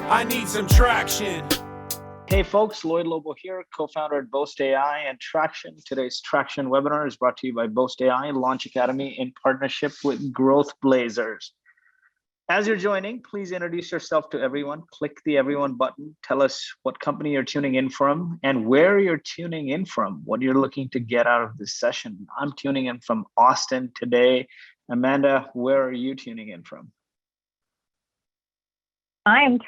I need some traction. Hey folks, Lloyd Lobo here, co-founder at Boast AI and Traction. Today's Traction webinar is brought to you by Boast AI Launch Academy in partnership with Growth Blazers. As you're joining, please introduce yourself to everyone. Click the everyone button. Tell us what company you're tuning in from and where you're tuning in from, what you're looking to get out of this session. I'm tuning in from Austin today. Amanda, where are you tuning in from? I am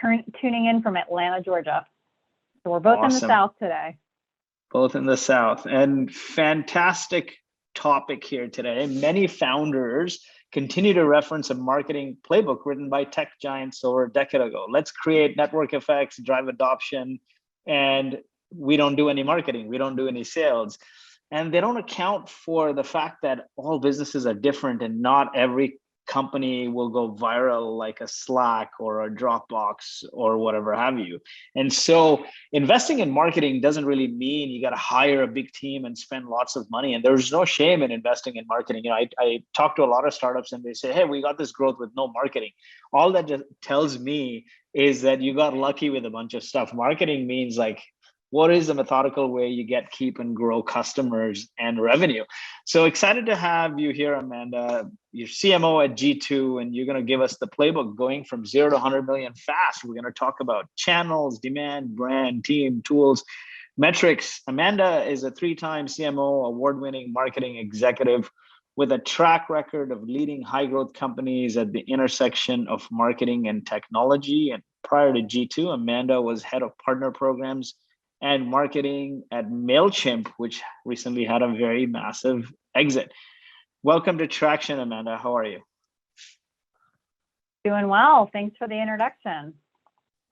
tuning in from Atlanta, Georgia. So we're both Awesome. in the South today. Both in the South. And fantastic topic here today. Many founders continue to reference a marketing playbook written by tech giants over a decade ago. Let's create network effects, drive adoption, and we don't do any marketing. We don't do any sales. And they don't account for the fact that all businesses are different and not every company will go viral like a Slack or a Dropbox or whatever have you. And so investing in marketing doesn't really mean you got to hire a big team and spend lots of money. And there's no shame in investing in marketing. You know, I talk to a lot of startups and they say, hey, we got this growth with no marketing. All that just tells me is that you got lucky with a bunch of stuff. Marketing means like, what is the methodical way you get, keep, and grow customers and revenue? So excited to have you here, Amanda. You're CMO at G2, and you're going to give us the playbook going from 0 to 100 million fast. We're going to talk about channels, demand, brand, team, tools, metrics. Amanda is a 3-time CMO, award-winning marketing executive with a track record of leading high-growth companies at the intersection of marketing and technology. And prior to G2, Amanda was head of partner programs and marketing at MailChimp, which recently had a very massive exit. Welcome to Traction, Amanda. How are you? Doing well. Thanks for the introduction.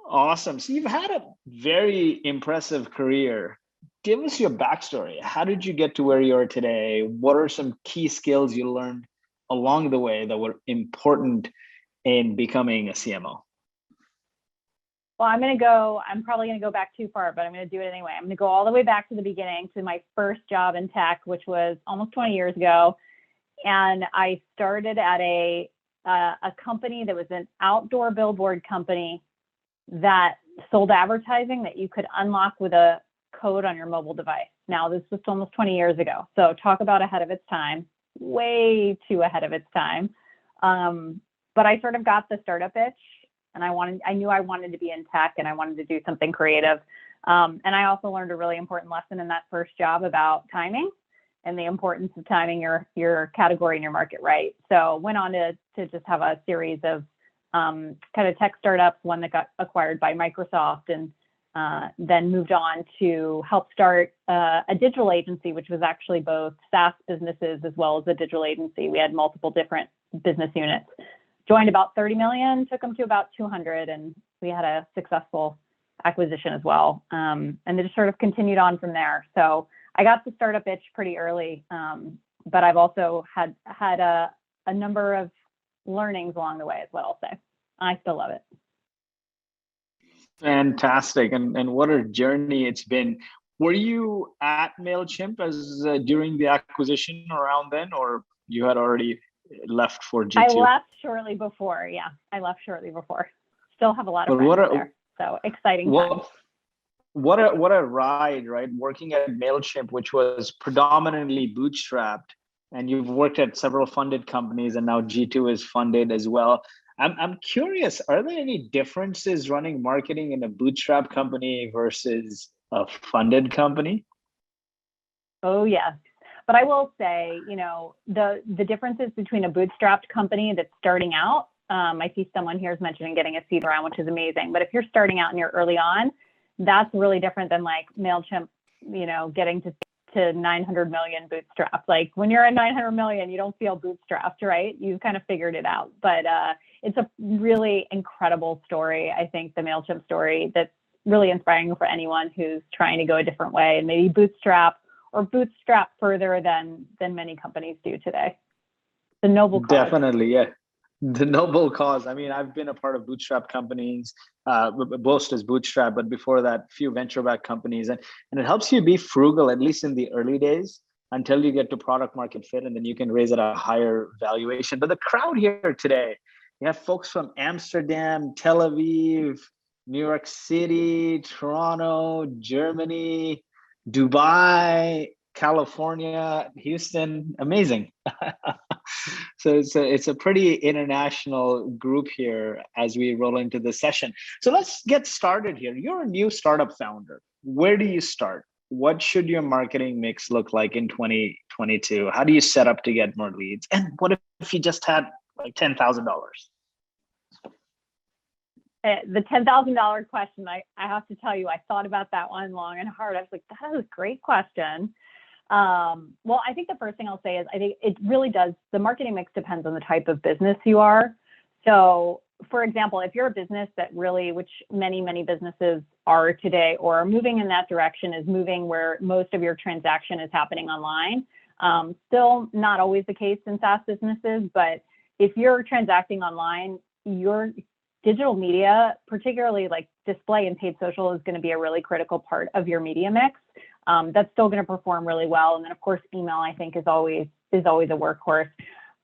Awesome. So you've had a very impressive career. Give us your backstory. How did you get to where you are today? What are some key skills you learned along the way that were important in becoming a CMO? Well, I'm probably going to go back too far, but I'm going to do it anyway. I'm going to go all the way back to the beginning to my first job in tech, which was almost 20 years ago. And I started at a company that was an outdoor billboard company that sold advertising that you could unlock with a code on your mobile device. Now, this was almost 20 years ago. So talk about ahead of its time, way too ahead of its time. But I sort of got the startup itch. And I knew I wanted to be in tech and I wanted to do something creative. And I also learned a really important lesson in that first job about timing and the importance of timing your category and your market right. So went on to just have a series of kind of tech startups, one that got acquired by Microsoft, and then moved on to help start a digital agency, which was actually both SaaS businesses as well as a digital agency. We had multiple different business units. Joined about 30 million, took them to about 200, and we had a successful acquisition as well. And it just sort of continued on from there. So I got the startup itch pretty early, but I've also had a number of learnings along the way is what I'll say. I still love it. Fantastic. And what a journey it's been. Were you at MailChimp as during the acquisition around then, or you had already left for G2? I left shortly before. Yeah, I left shortly before. Still have a lot of friends there. So exciting times. What a ride, right? Working at MailChimp, which was predominantly bootstrapped, and you've worked at several funded companies, and now G2 is funded as well. I'm curious, are there any differences running marketing in a bootstrap company versus a funded company? Oh, yes. But I will say, you know, the differences between a bootstrapped company that's starting out, I see someone here is mentioning getting a seed round, which is amazing. But if you're starting out and you're early on, that's really different than like MailChimp, you know, getting to 900 million bootstrapped. Like when you're at 900 million, you don't feel bootstrapped, right? You've kind of figured it out. But it's a really incredible story. I think the MailChimp story that's really inspiring for anyone who's trying to go a different way and maybe bootstrap further than many companies do today. The noble cause. Definitely, yeah. The noble cause. I mean, I've been a part of bootstrap companies, Boast is bootstrap, but before that, few venture-backed companies. And it helps you be frugal, at least in the early days, until you get to product market fit, and then you can raise at a higher valuation. But the crowd here today, you have folks from Amsterdam, Tel Aviv, New York City, Toronto, Germany, Dubai, California, Houston. Amazing. So it's a pretty international group here as we roll into the session. So let's get started here. You're a new startup founder. Where do you start? What should your marketing mix look like in 2022? How do you set up to get more leads? And what if you just had like $10,000? The $10,000 question, I have to tell you, I thought about that one long and hard. I was like, that is a great question. Well, I think the first thing I'll say is I think it really does, the marketing mix depends on the type of business you are. So for example, if you're a business that really, which many businesses are today or are moving in that direction, is moving where most of your transaction is happening online. Still not always the case in SaaS businesses, but if you're transacting online, your digital media, particularly like display and paid social, is going to be a really critical part of your media mix. That's still going to perform really well. And then of course, email, I think, is always a workhorse.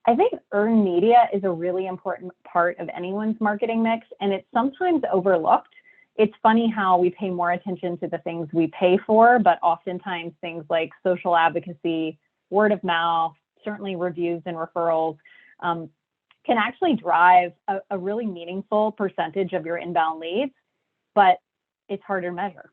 I think earned media is a really important part of anyone's marketing mix, and it's sometimes overlooked. It's funny how we pay more attention to the things we pay for, but oftentimes things like social advocacy, word of mouth, certainly reviews and referrals, can actually drive a really meaningful percentage of your inbound leads, but it's harder to measure.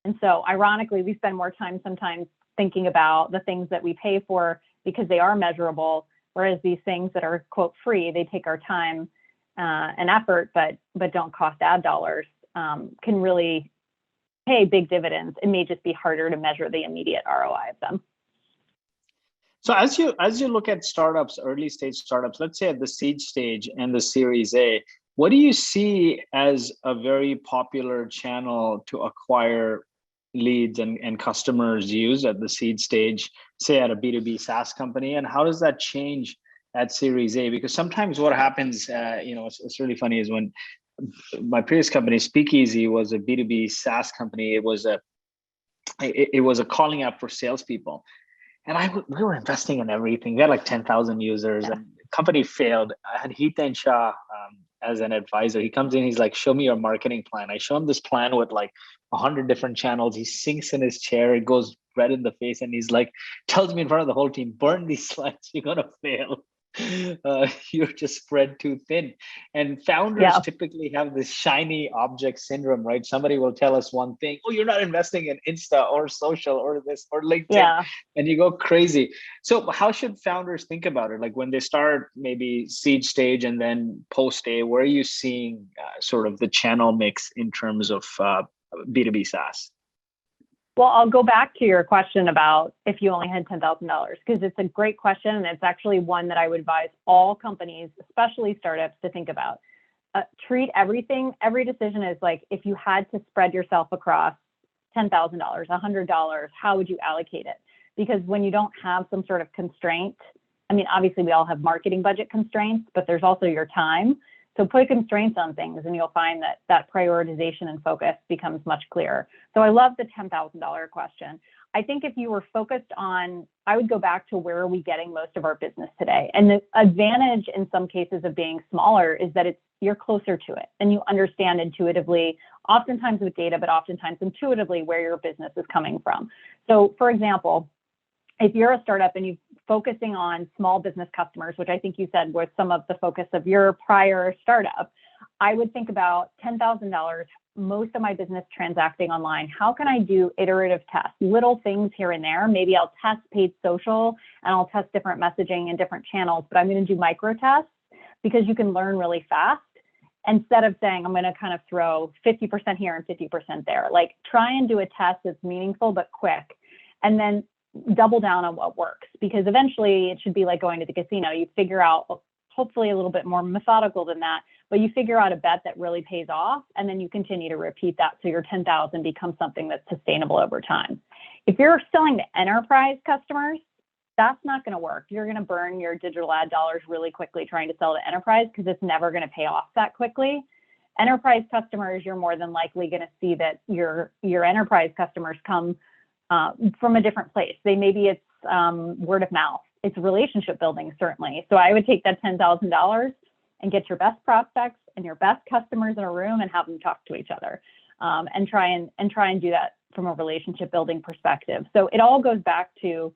And so ironically, we spend more time sometimes thinking about the things that we pay for because they are measurable, whereas these things that are, quote, free, they take our time and effort, but don't cost ad dollars, can really pay big dividends. It may just be harder to measure the immediate ROI of them. So as you look at startups, early stage startups, let's say at the seed stage and the Series A, what do you see as a very popular channel to acquire leads and customers use at the seed stage, say at a B2B SaaS company? And how does that change at Series A? Because sometimes what happens, it's really funny, is when my previous company, Speakeasy, was a B2B SaaS company. It was a calling app for salespeople. And we were investing in everything. We had like 10,000 users, and the company failed. I had Hiten Shah as an advisor. He comes in, he's like, show me your marketing plan. I show him this plan with like 100 different channels. He sinks in his chair, it goes red in the face, and he's like, tells me in front of the whole team, burn these slides, you're gonna fail. You're just spread too thin. And founders typically have this shiny object syndrome, right? Somebody will tell us one thing, oh, you're not investing in Insta or social or this or LinkedIn, and you go crazy. So how should founders think about it? Like when they start maybe seed stage and then post A, where are you seeing sort of the channel mix in terms of B2B SaaS? Well, I'll go back to your question about if you only had $10,000, because it's a great question. And it's actually one that I would advise all companies, especially startups, to think about. Treat every decision as like, if you had to spread yourself across $10,000, $100, how would you allocate it? Because when you don't have some sort of constraint, I mean, obviously we all have marketing budget constraints, but there's also your time. So put constraints on things and you'll find that prioritization and focus becomes much clearer. So I love the $10,000 question. I think if you were focused on, I would go back to where are we getting most of our business today? And the advantage in some cases of being smaller is that you're closer to it and you understand intuitively, oftentimes with data, but oftentimes intuitively where your business is coming from. So for example, if you're a startup and you're focusing on small business customers, which I think you said was some of the focus of your prior startup, I would think about $10,000, most of my business transacting online. How can I do iterative tests, little things here and there? Maybe I'll test paid social and I'll test different messaging in different channels, but I'm going to do micro tests because you can learn really fast instead of saying, I'm going to kind of throw 50% here and 50% there. Like try and do a test that's meaningful but quick, and then double down on what works, because eventually it should be like going to the casino. You figure out, hopefully a little bit more methodical than that, but you figure out a bet that really pays off, and then you continue to repeat that so your 10,000 becomes something that's sustainable over time. If you're selling to enterprise customers, that's not going to work. You're going to burn your digital ad dollars really quickly trying to sell to enterprise because it's never going to pay off that quickly. Enterprise customers, you're more than likely going to see that your enterprise customers come from a different place. Maybe it's word of mouth. It's relationship building, certainly. So I would take that $10,000 and get your best prospects and your best customers in a room and have them talk to each other, and try and do that from a relationship building perspective. So it all goes back to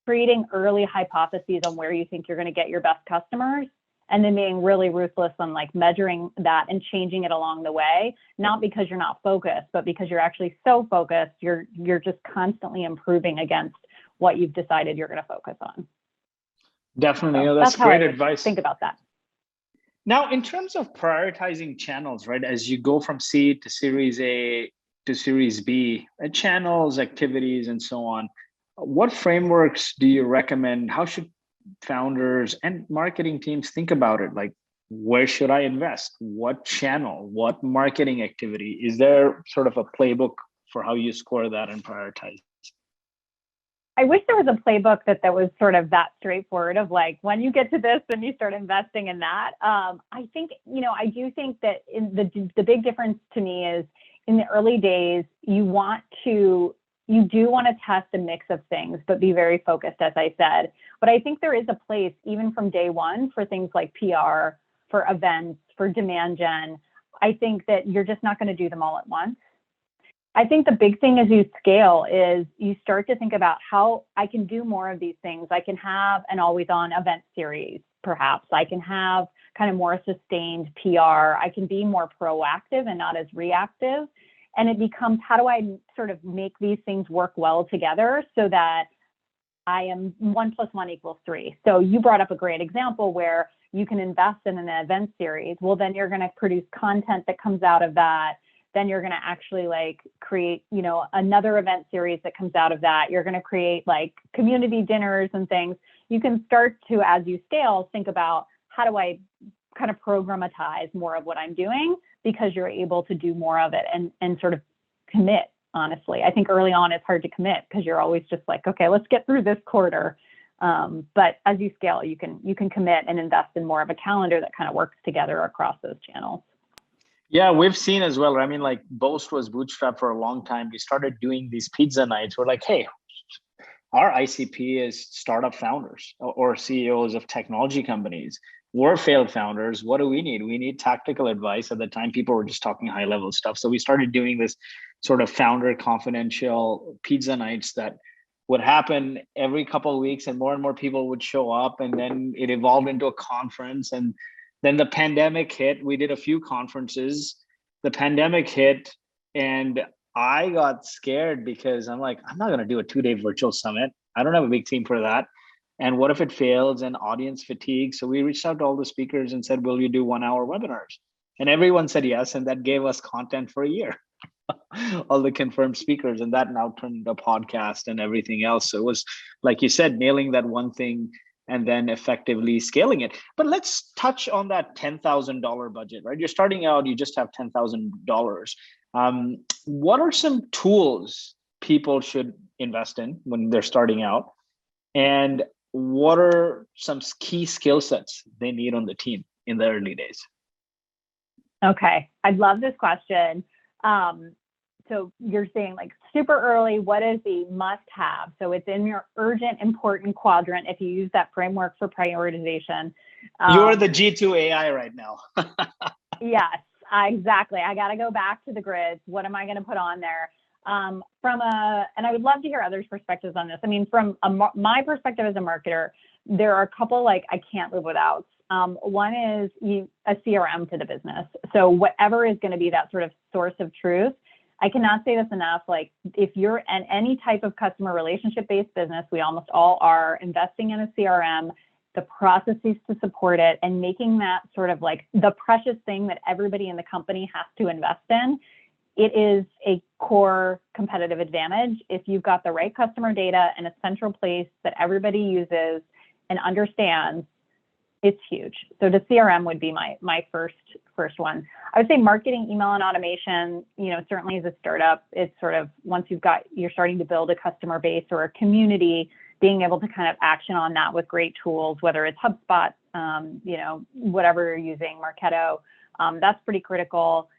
creating early hypotheses on where you think you're going to get your best customers, and then being really ruthless on like measuring that and changing it along the way, not because you're not focused, but because you're actually so focused, you're just constantly improving against what you've decided you're going to focus on. Definitely. So That's great advice. Think about that. Now, in terms of prioritizing channels, right, as you go from seed to Series A to Series B, channels, activities, and so on, what frameworks do you recommend? How should founders and marketing teams think about it? Like, where should I invest? What channel? What marketing activity? Is there sort of a playbook for how you score that and prioritize? I wish there was a playbook that was sort of that straightforward of like, when you get to this, then you start investing in that. I think, I do think that in the big difference to me is in the early days, you do want to test a mix of things, but be very focused, as I said. But I think there is a place, even from day one, for things like PR, for events, for demand gen. I think that you're just not going to do them all at once. I think the big thing as you scale is you start to think about how I can do more of these things. I can have an always-on event series, perhaps. I can have kind of more sustained PR. I can be more proactive and not as reactive. And it becomes, how do I sort of make these things work well together so that I am 1 + 1 = 3. So you brought up a great example where you can invest in an event series. Well, then you're going to produce content that comes out of that. Then you're going to actually like create, another event series that comes out of that. You're going to create like community dinners and things. You can start to, as you scale, think about how do I kind of programatize more of what I'm doing, because you're able to do more of it and sort of commit, honestly. I think early on it's hard to commit because you're always just like, okay, let's get through this quarter. But as you scale, you can commit and invest in more of a calendar that kind of works together across those channels. Yeah, we've seen as well. I mean, like Boast was Bootstrap for a long time. We started doing these pizza nights. We're like, hey, our ICP is startup founders or CEOs of technology companies. We're failed founders. What do we need? We need tactical advice. At the time, people were just talking high level stuff. So we started doing this sort of founder confidential pizza nights that would happen every couple of weeks, and more people would show up. And then it evolved into a conference. And then the pandemic hit. We did a few conferences. The pandemic hit, and I got scared because I'm like, I'm not going to do a 2-day virtual summit. I don't have a big team for that. And what if it fails and audience fatigue? So we reached out to all the speakers and said, will you do 1-hour webinars? And everyone said yes. And that gave us content for a year, all the confirmed speakers. And that now turned into a podcast and everything else. So it was, like you said, nailing that one thing and then effectively scaling it. But let's touch on that $10,000 budget, right? You're starting out, you just have $10,000. What are some tools people should invest in when they're starting out? And what are some key skill sets they need on the team in the early days? Okay, I love this question. So you're saying like super early, what is the must have? So it's in your urgent, important quadrant if you use that framework for prioritization. You're the G2 AI right now. Yes, exactly. I got to go back to the grids. What am I going to put on there? And I would love to hear others' perspectives on this. I mean, from my perspective as a marketer, there are a couple like I can't live without. One is a CRM to the business. So whatever is going to be that sort of source of truth. I cannot say this enough. Like if you're in any type of customer relationship-based business, we almost all are, investing in a CRM, the processes to support it, and making that sort of like the precious thing that everybody in the company has to invest in. It is a core competitive advantage if you've got the right customer data in a central place that everybody uses and understands. It's huge. So the CRM would be my first one. I would say marketing, email, and automation, certainly as a startup, it's sort of once you're starting to build a customer base or a community, being able to kind of action on that with great tools, whether it's HubSpot, whatever you're using, Marketo, that's pretty critical.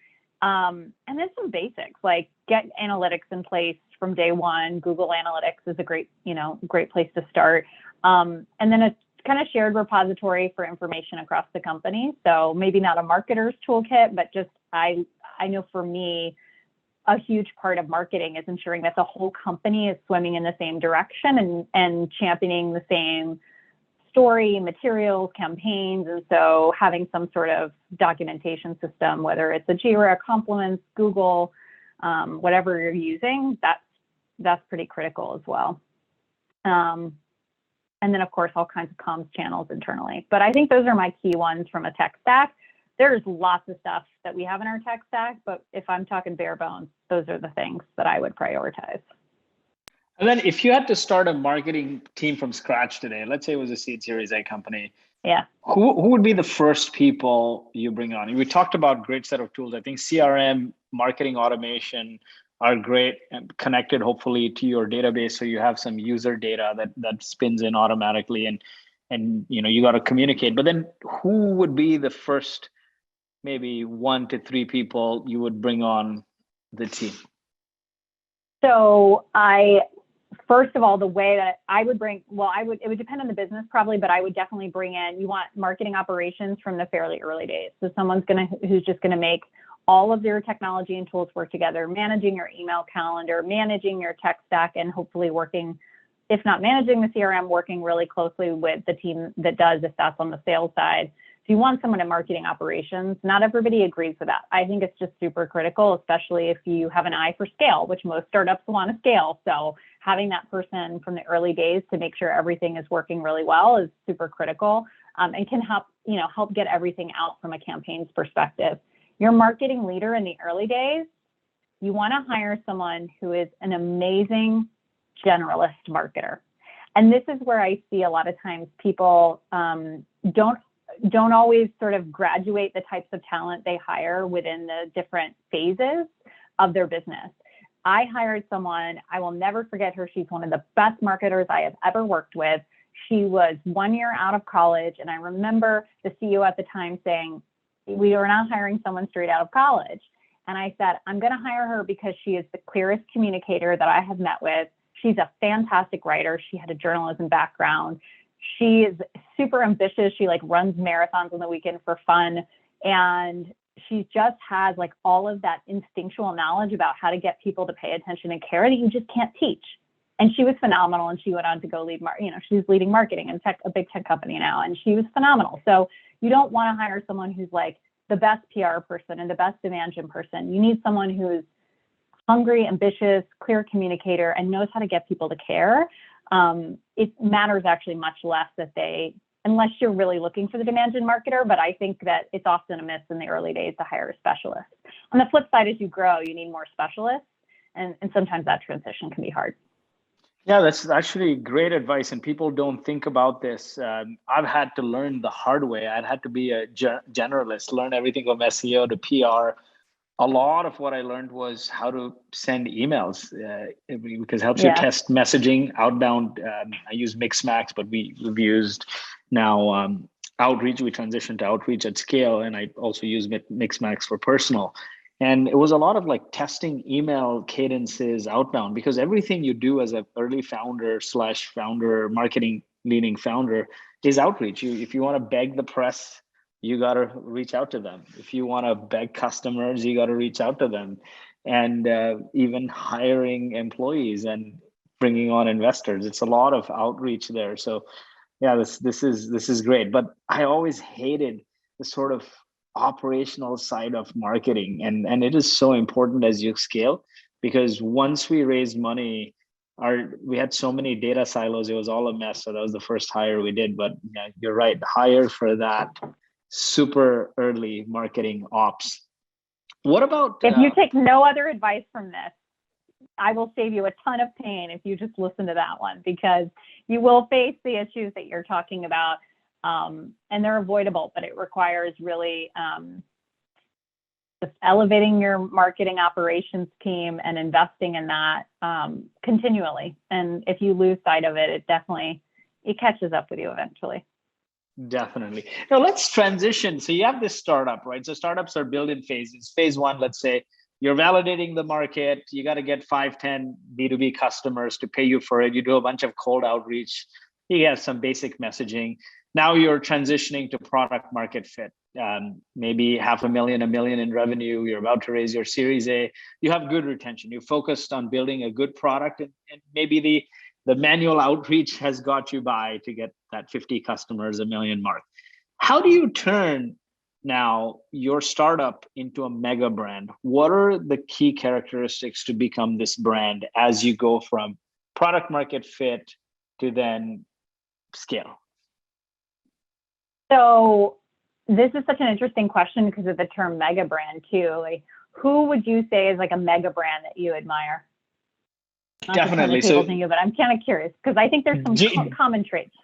And then some basics like get analytics in place from day one. Google Analytics is a great place to start. And then a kind of shared repository for information across the company. So maybe not a marketer's toolkit, but just I know for me, a huge part of marketing is ensuring that the whole company is swimming in the same direction and championing the same story, materials, campaigns. And so having some sort of documentation system, whether it's a Jira, Compliments, Google, whatever you're using, that's pretty critical as well. And then, of course, all kinds of comms channels internally. But I think those are my key ones from a tech stack. There's lots of stuff that we have in our tech stack, but if I'm talking bare bones, those are the things that I would prioritize. And then if you had to start a marketing team from scratch today, let's say it was a seed Series A company, yeah, who would be the first people you bring on? We talked about great set of tools. I think CRM, marketing automation are great and connected hopefully to your database, so you have some user data that spins in automatically, and you got to communicate. But then who would be the first maybe 1 to 3 people you would bring on the team? So first of all, the way that I would bring, it would depend on the business probably, but I would definitely bring in, you want marketing operations from the fairly early days. So someone's who's just gonna make all of their technology and tools work together, managing your email calendar, managing your tech stack, and hopefully working, if not managing the CRM, working really closely with the team that does, if that's on the sales side. So you want someone in marketing operations. Not everybody agrees with that. I think it's just super critical, especially if you have an eye for scale, which most startups want to scale. So having that person from the early days to make sure everything is working really well is super critical, and can help get everything out from a campaigns perspective. Your marketing leader in the early days, you want to hire someone who is an amazing generalist marketer. And this is where I see a lot of times people don't always sort of graduate the types of talent they hire within the different phases of their business. I hired someone, I will never forget her. She's one of the best marketers I have ever worked with. She was 1 year out of college. And I remember the CEO at the time saying, we are not hiring someone straight out of college. And I said, I'm going to hire her because she is the clearest communicator that I have met with. She's a fantastic writer. She had a journalism background. She is super ambitious. She runs marathons on the weekend for fun. And she just has all of that instinctual knowledge about how to get people to pay attention and care that you just can't teach. And she was phenomenal. And she went on to go lead, she's leading marketing in a big tech company now. And she was phenomenal. So you don't want to hire someone who's the best PR person and the best demand gen person. You need someone who's hungry, ambitious, clear communicator, and knows how to get people to care. It matters actually much less unless you're really looking for the demand gen marketer, but I think that it's often a miss in the early days to hire a specialist. On the flip side, as you grow, you need more specialists, and sometimes that transition can be hard. Yeah, that's actually great advice, and people don't think about this. I've had to learn the hard way. I'd had to be a generalist, learn everything from SEO to PR. A lot of what I learned was how to send emails, because it helps you test messaging outbound. I use Mixmax, but we've used now outreach. We transitioned to outreach at scale, and I also use Mixmax for personal. And it was a lot of testing email cadences outbound, because everything you do as an early founder / founder, marketing leaning founder is outreach. If you want to beg the press, you got to reach out to them. If you want to beg customers, you got to reach out to them. And even hiring employees and bringing on investors, it's a lot of outreach there. So yeah, this is great. But I always hated the sort of operational side of marketing, and it is so important as you scale, because once we raised money, we had so many data silos, it was all a mess. So that was the first hire we did. But yeah, you're right, hire for that super early marketing ops. What about if you take no other advice from this, I will save you a ton of pain if you just listen to that one, because you will face the issues that you're talking about. And they're avoidable, but it requires really just elevating your marketing operations team and investing in that continually. And if you lose sight of it, it catches up with you eventually. Definitely. Now let's transition. So you have this startup, right? So startups are built in phases. Phase 1, let's say you're validating the market. You got to get 5, 10 B2B customers to pay you for it. You do a bunch of cold outreach. You have some basic messaging. Now you're transitioning to product market fit. Maybe 500,000, 1 million in revenue. You're about to raise your Series A. You have good retention. You focused on building a good product, and maybe the manual outreach has got you by to get that 50 customers, 1 million mark. How do you turn now your startup into a mega brand? What are the key characteristics to become this brand as you go from product market fit to then scale? So this is such an interesting question because of the term mega brand too. Like, who would you say is like a mega brand that you admire? Not Definitely. To turn the table, but I'm kind of curious because I think there's some common traits.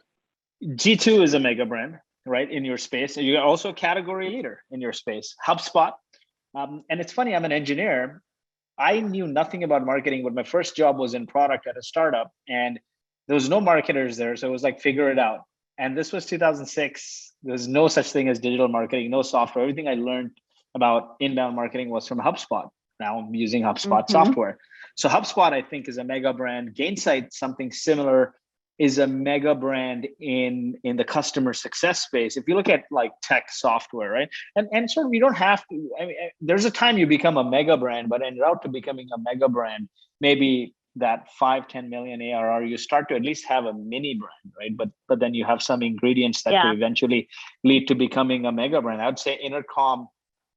G2 is a mega brand, right, in your space. You're also a category leader in your space. HubSpot. And it's funny, I'm an engineer. I knew nothing about marketing, but my first job was in product at a startup, and there was no marketers there. So it was like, figure it out. And this was 2006. There was no such thing as digital marketing, no software. Everything I learned about inbound marketing was from HubSpot. Now I'm using HubSpot software. So HubSpot, I think, is a mega brand. Gainsight, something similar, is a mega brand in the customer success space. If you look at like tech software, right? And sort of, you don't have to, I mean, there's a time you become a mega brand, but en route to becoming a mega brand, maybe that 5-10 million ARR, you start to at least have a mini brand, right? But then you have some ingredients that will eventually lead to becoming a mega brand. I would say Intercom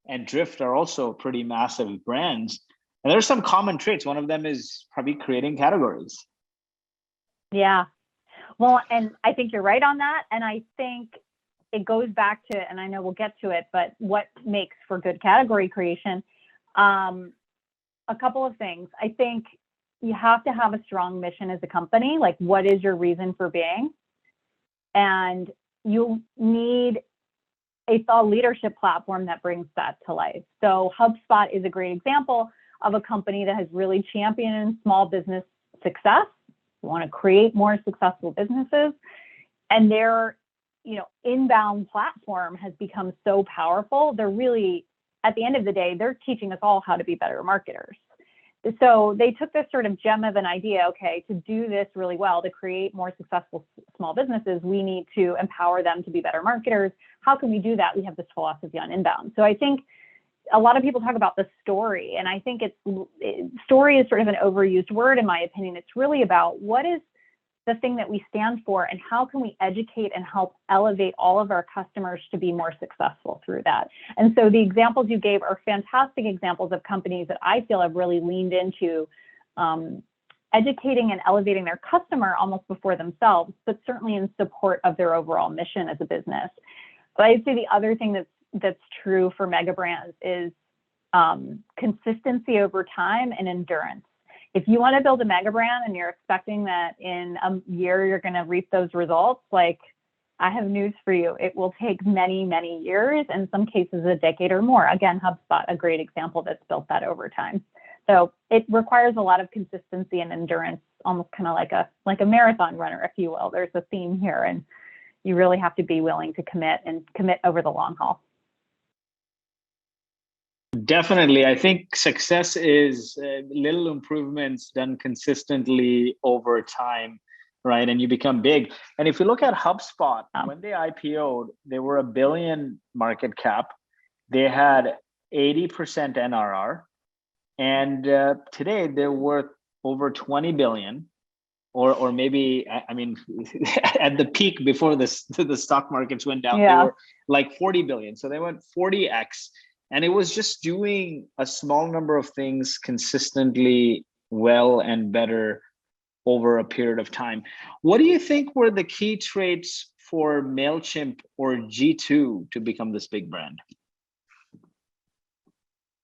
and Drift are also pretty massive brands. And there's some common traits. One of them is probably creating categories. Yeah. Well, and I think you're right on that. And I think it goes back to, and I know we'll get to it, but what makes for good category creation? A couple of things. I think you have to have a strong mission as a company. Like, what is your reason for being? And you need a thought leadership platform that brings that to life. So HubSpot is a great example of a company that has really championed small business success. We want to create more successful businesses, and their, inbound platform has become so powerful. They're really, at the end of the day, they're teaching us all how to be better marketers. So they took this sort of gem of an idea, okay, to do this really well, to create more successful small businesses, we need to empower them to be better marketers. How can we do that? We have this philosophy on inbound. So I think a lot of people talk about the story, and I think story is sort of an overused word in my opinion. It's really about what is the thing that we stand for, and how can we educate and help elevate all of our customers to be more successful through that. And so the examples you gave are fantastic examples of companies that I feel have really leaned into educating and elevating their customer almost before themselves, but certainly in support of their overall mission as a business. But I'd say the other thing that's true for mega brands is consistency over time and endurance. If you want to build a mega brand and you're expecting that in a year you're going to reap those results, like, I have news for you. It will take many, many years, in some cases a decade or more. Again, HubSpot, a great example that's built that over time. So it requires a lot of consistency and endurance, almost kind of like a marathon runner, if you will. There's a theme here, and you really have to be willing to commit over the long haul. Definitely. I think success is little improvements done consistently over time, right? And you become big. And if you look at HubSpot, when they IPO'd, they were $1 billion market cap. They had 80% NRR. And today they're worth over 20 billion, or maybe, I mean, at the peak before the stock markets went down, they were like 40 billion. So they went 40x. And it was just doing a small number of things consistently well and better over a period of time. What do you think were the key traits for MailChimp or G2 to become this big brand?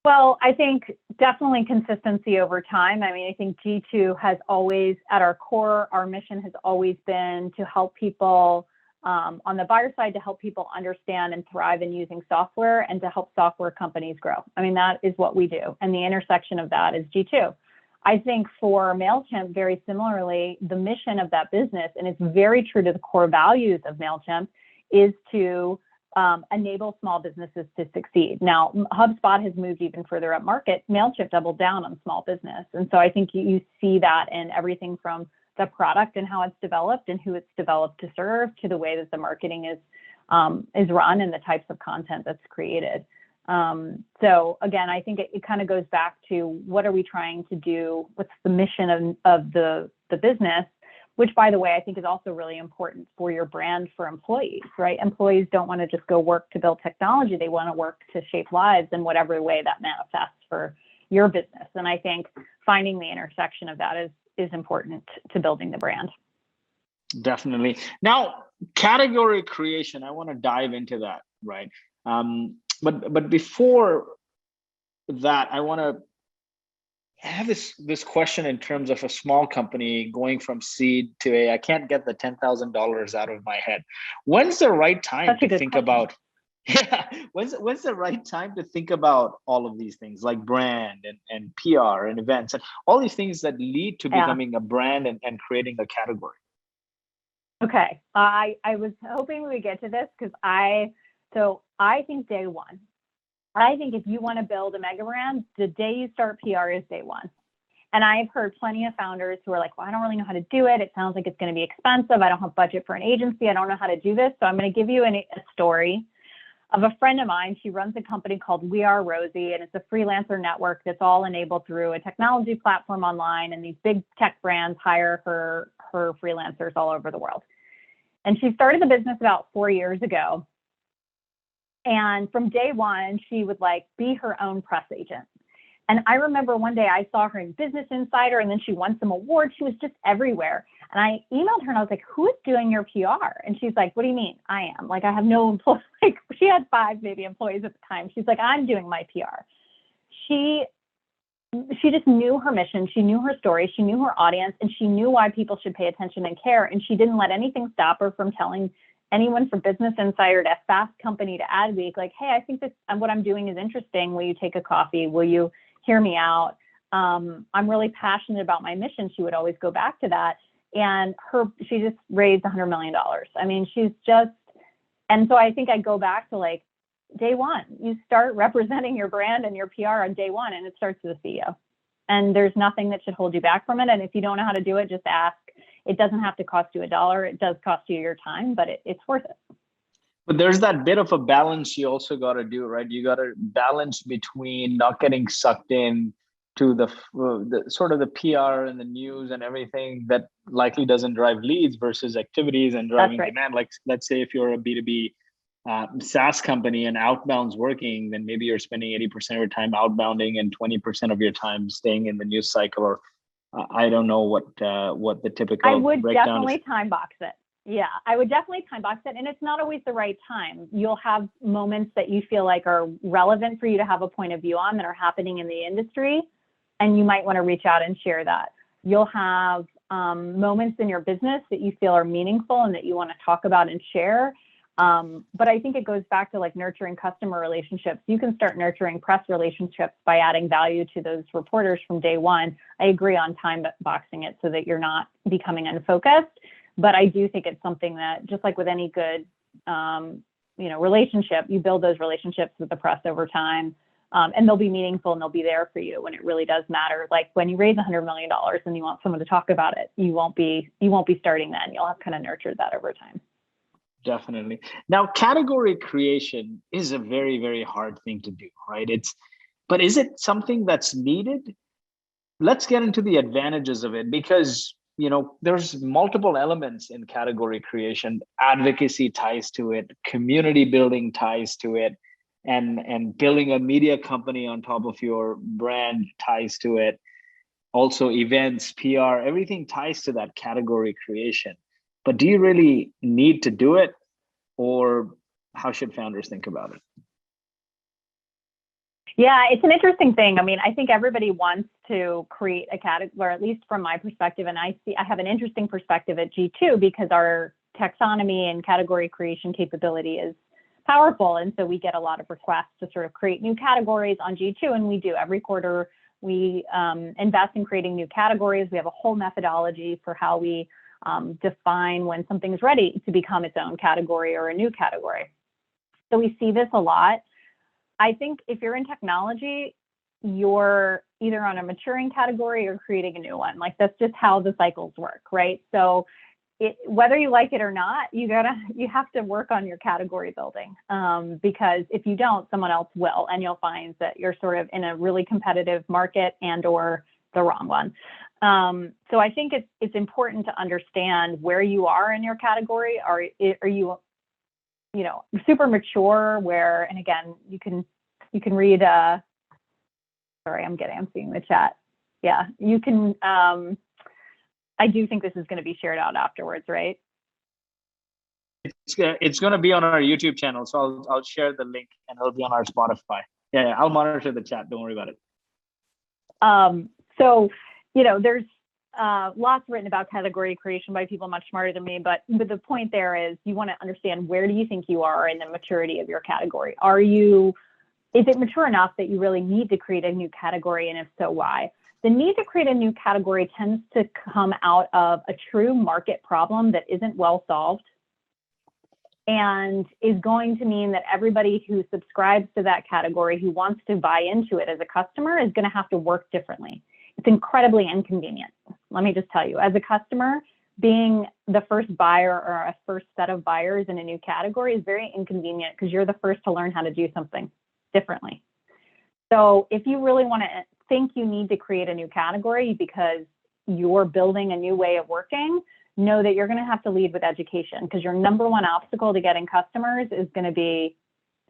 Well, I think definitely consistency over time. I mean, I think G2 has always, at our core, our mission has always been to help people on the buyer side, to help people understand and thrive in using software, and to help software companies grow. I mean, that is what we do. And the intersection of that is G2. I think for MailChimp, very similarly, the mission of that business, and it's very true to the core values of MailChimp, is to enable small businesses to succeed. Now, HubSpot has moved even further up market. MailChimp doubled down on small business. And so I think you see that in everything from the product and how it's developed and who it's developed to serve, to the way that the marketing is run and the types of content that's created. So again, I think it kind of goes back to what are we trying to do? What's the mission of the business? Which, by the way, I think is also really important for your brand for employees, right? Employees don't want to just go work to build technology. They want to work to shape lives in whatever way that manifests for your business. And I think finding the intersection of that is important to building the brand. Definitely. Now, category creation, I want to dive into that, right? But before that, I want to have this question in terms of a small company going from seed to I can't get the $10,000 out of my head. When's the right time to think about? Yeah, when's the right time to think about all of these things like brand and PR and events and all these things that lead to becoming a brand and creating a category? Okay, I was hoping we would get to this because I think day one. I think if you want to build a mega brand, the day you start PR is day one. And I've heard plenty of founders who are like, well, I don't really know how to do it. It sounds like it's going to be expensive. I don't have budget for an agency. I don't know how to do this. So I'm going to give you a story of a friend of mine. She runs a company called We Are Rosie, and it's a freelancer network that's all enabled through a technology platform online. And these big tech brands hire her freelancers all over the world. And she started the business about 4 years ago. And from day one, she would like be her own press agent. And I remember one day I saw her in Business Insider, and then she won some awards. She was just everywhere. And I emailed her and I was like, who is doing your PR? And she's like, what do you mean? I am. Like, I have no employees. Like, she had 5 maybe employees at the time. She's like, I'm doing my PR. She just knew her mission. She knew her story. She knew her audience, and she knew why people should pay attention and care. And she didn't let anything stop her from telling anyone from Business Insider to Fast Company to Adweek, like, hey, I think this what I'm doing is interesting. Will you take a coffee? Will you hear me out? I'm really passionate about my mission. She would always go back to that. And she just raised $100 million. I mean, and so I think I go back to like day one. You start representing your brand and your PR on day one, and it starts with the CEO. And there's nothing that should hold you back from it. And if you don't know how to do it, just ask. It doesn't have to cost you $1. It does cost you your time, but it's worth it. But there's that bit of a balance you also got to do, right? You got to balance between not getting sucked in to the sort of the PR and the news and everything that likely doesn't drive leads versus activities and driving demand. Like, let's say if you're a B2B SaaS company and outbound's working, then maybe you're spending 80% of your time outbounding and 20% of your time staying in the news cycle, or I don't know what the typical I would breakdown definitely is. time box it. Yeah, I would definitely time box it. And it's not always the right time. You'll have moments that you feel like are relevant for you to have a point of view on that are happening in the industry. And you might want to reach out and share that. You'll have moments in your business that you feel are meaningful and that you want to talk about and share. But I think it goes back to like nurturing customer relationships. You can start nurturing press relationships by adding value to those reporters from day one. I agree on time boxing it so that you're not becoming unfocused. But I do think it's something that, just like with any good, relationship, you build those relationships with the press over time, and they'll be meaningful and they'll be there for you when it really does matter. Like when you raise $100 million and you want someone to talk about it, you won't be starting then. You'll have kind of nurtured that over time. Definitely. Now, category creation is a very, very hard thing to do, right? But is it something that's needed? Let's get into the advantages of it, because there's multiple elements in category creation. Advocacy ties to it, community building ties to it, and building a media company on top of your brand ties to it. Also events, PR, everything ties to that category creation. But do you really need to do it, or how should founders think about it? Yeah, it's an interesting thing. I mean, I think everybody wants to create a category, or at least from my perspective, and I have an interesting perspective at G2 because our taxonomy and category creation capability is powerful. And so we get a lot of requests to sort of create new categories on G2, and we do. Every quarter, we invest in creating new categories. We have a whole methodology for how we define when something's ready to become its own category or a new category. So we see this a lot. I think if you're in technology, you're either on a maturing category or creating a new one. Like that's just how the cycles work, right? So whether you like it or not, you have to work on your category building, because if you don't, someone else will, and you'll find that you're sort of in a really competitive market and or the wrong one. So I think it's important to understand where you are in your category. Are you super mature where, and again, you can read, sorry, I'm seeing the chat. Yeah, you can, I do think this is going to be shared out afterwards, right? It's going to be on our YouTube channel. So I'll share the link and it'll be on our Spotify. Yeah, I'll monitor the chat. Don't worry about it. So, there's lots written about category creation by people much smarter than me, but the point there is you want to understand, where do you think you are in the maturity of your category? Is it mature enough that you really need to create a new category? And if so, why? The need to create a new category tends to come out of a true market problem that isn't well solved, and is going to mean that everybody who subscribes to that category, who wants to buy into it as a customer, is going to have to work differently. It's incredibly inconvenient. Let me just tell you, as a customer, being the first buyer or a first set of buyers in a new category is very inconvenient, because you're the first to learn how to do something differently. So if you really want to think you need to create a new category because you're building a new way of working, know that you're going to have to lead with education, because your number one obstacle to getting customers is going to be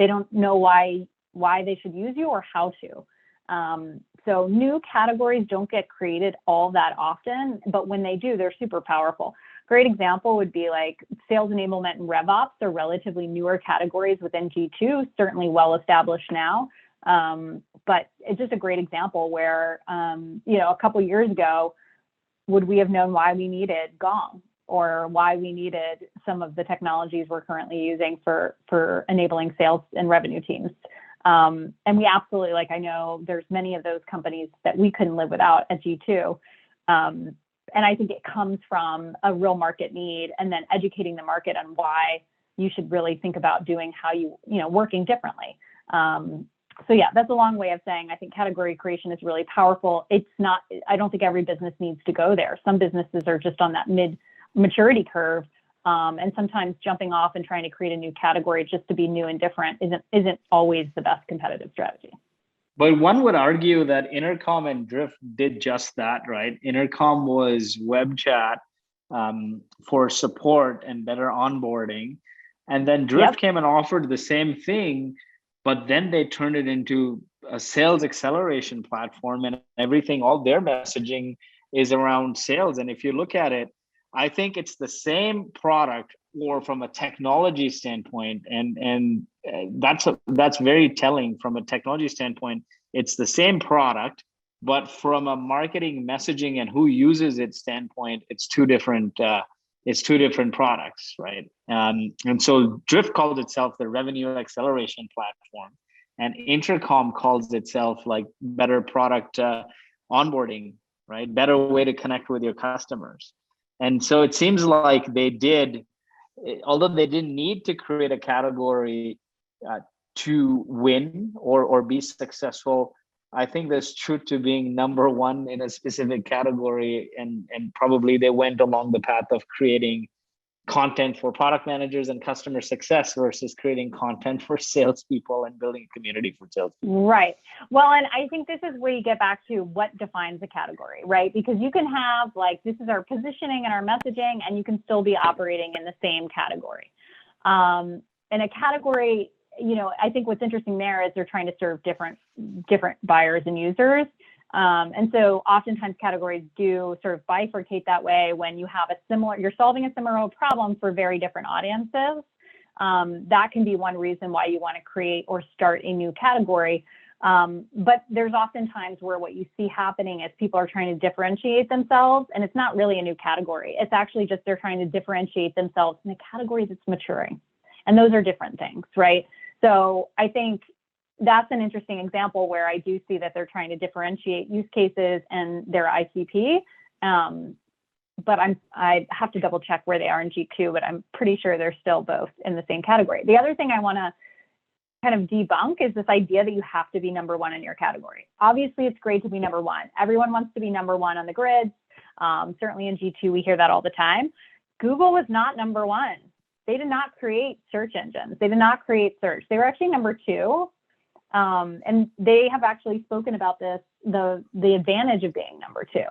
they don't know why they should use you or how to. So new categories don't get created all that often, but when they do, they're super powerful. Great example would be like sales enablement and RevOps are relatively newer categories within G2, certainly well established now. But it's just a great example where, a couple years ago, would we have known why we needed Gong or why we needed some of the technologies we're currently using for enabling sales and revenue teams? And we absolutely, I know there's many of those companies that we couldn't live without at G2. And I think it comes from a real market need, and then educating the market on why you should really think about doing working differently. So yeah, that's a long way of saying I think category creation is really powerful. It's not, I don't think every business needs to go there. Some businesses are just on that mid maturity curve. And sometimes jumping off and trying to create a new category just to be new and different isn't always the best competitive strategy. But one would argue that Intercom and Drift did just that, right? Intercom was web chat for support and better onboarding. And then Drift came and offered the same thing, but then they turned it into a sales acceleration platform, and everything, all their messaging is around sales. And if you look at it, I think it's the same product, or from a technology standpoint, and that's very telling from a technology standpoint. It's the same product, but from a marketing, messaging, and who uses it standpoint, it's two different products, right? And so Drift calls itself the revenue acceleration platform, and Intercom calls itself like better product onboarding, right? Better way to connect with your customers. And so it seems like they did, although they didn't need to create a category to win or be successful, I think there's truth to being number one in a specific category, and probably they went along the path of creating content for product managers and customer success versus creating content for salespeople and building a community for salespeople. Right. Well, and I think this is where you get back to what defines a category, right? Because you can have this is our positioning and our messaging, and you can still be operating in the same category. And a category, I think what's interesting there is they're trying to serve different buyers and users. And so oftentimes categories do sort of bifurcate that way when you have you're solving a similar problem for very different audiences. That can be one reason why you want to create or start a new category. But there's often times where what you see happening is people are trying to differentiate themselves, and it's not really a new category. It's actually just they're trying to differentiate themselves in a category that's maturing. And those are different things, right? So I think that's an interesting example where I do see that they're trying to differentiate use cases and their ICP. But I have to double check where they are in G2, but I'm pretty sure they're still both in the same category. The other thing I want to kind of debunk is this idea that you have to be number one in your category. Obviously, it's great to be number one. Everyone wants to be number one on the grids. Certainly in G2, we hear that all the time. Google was not number one. They did not create search engines. They did not create search. They were actually number two. And they have actually spoken about this, the advantage of being number two.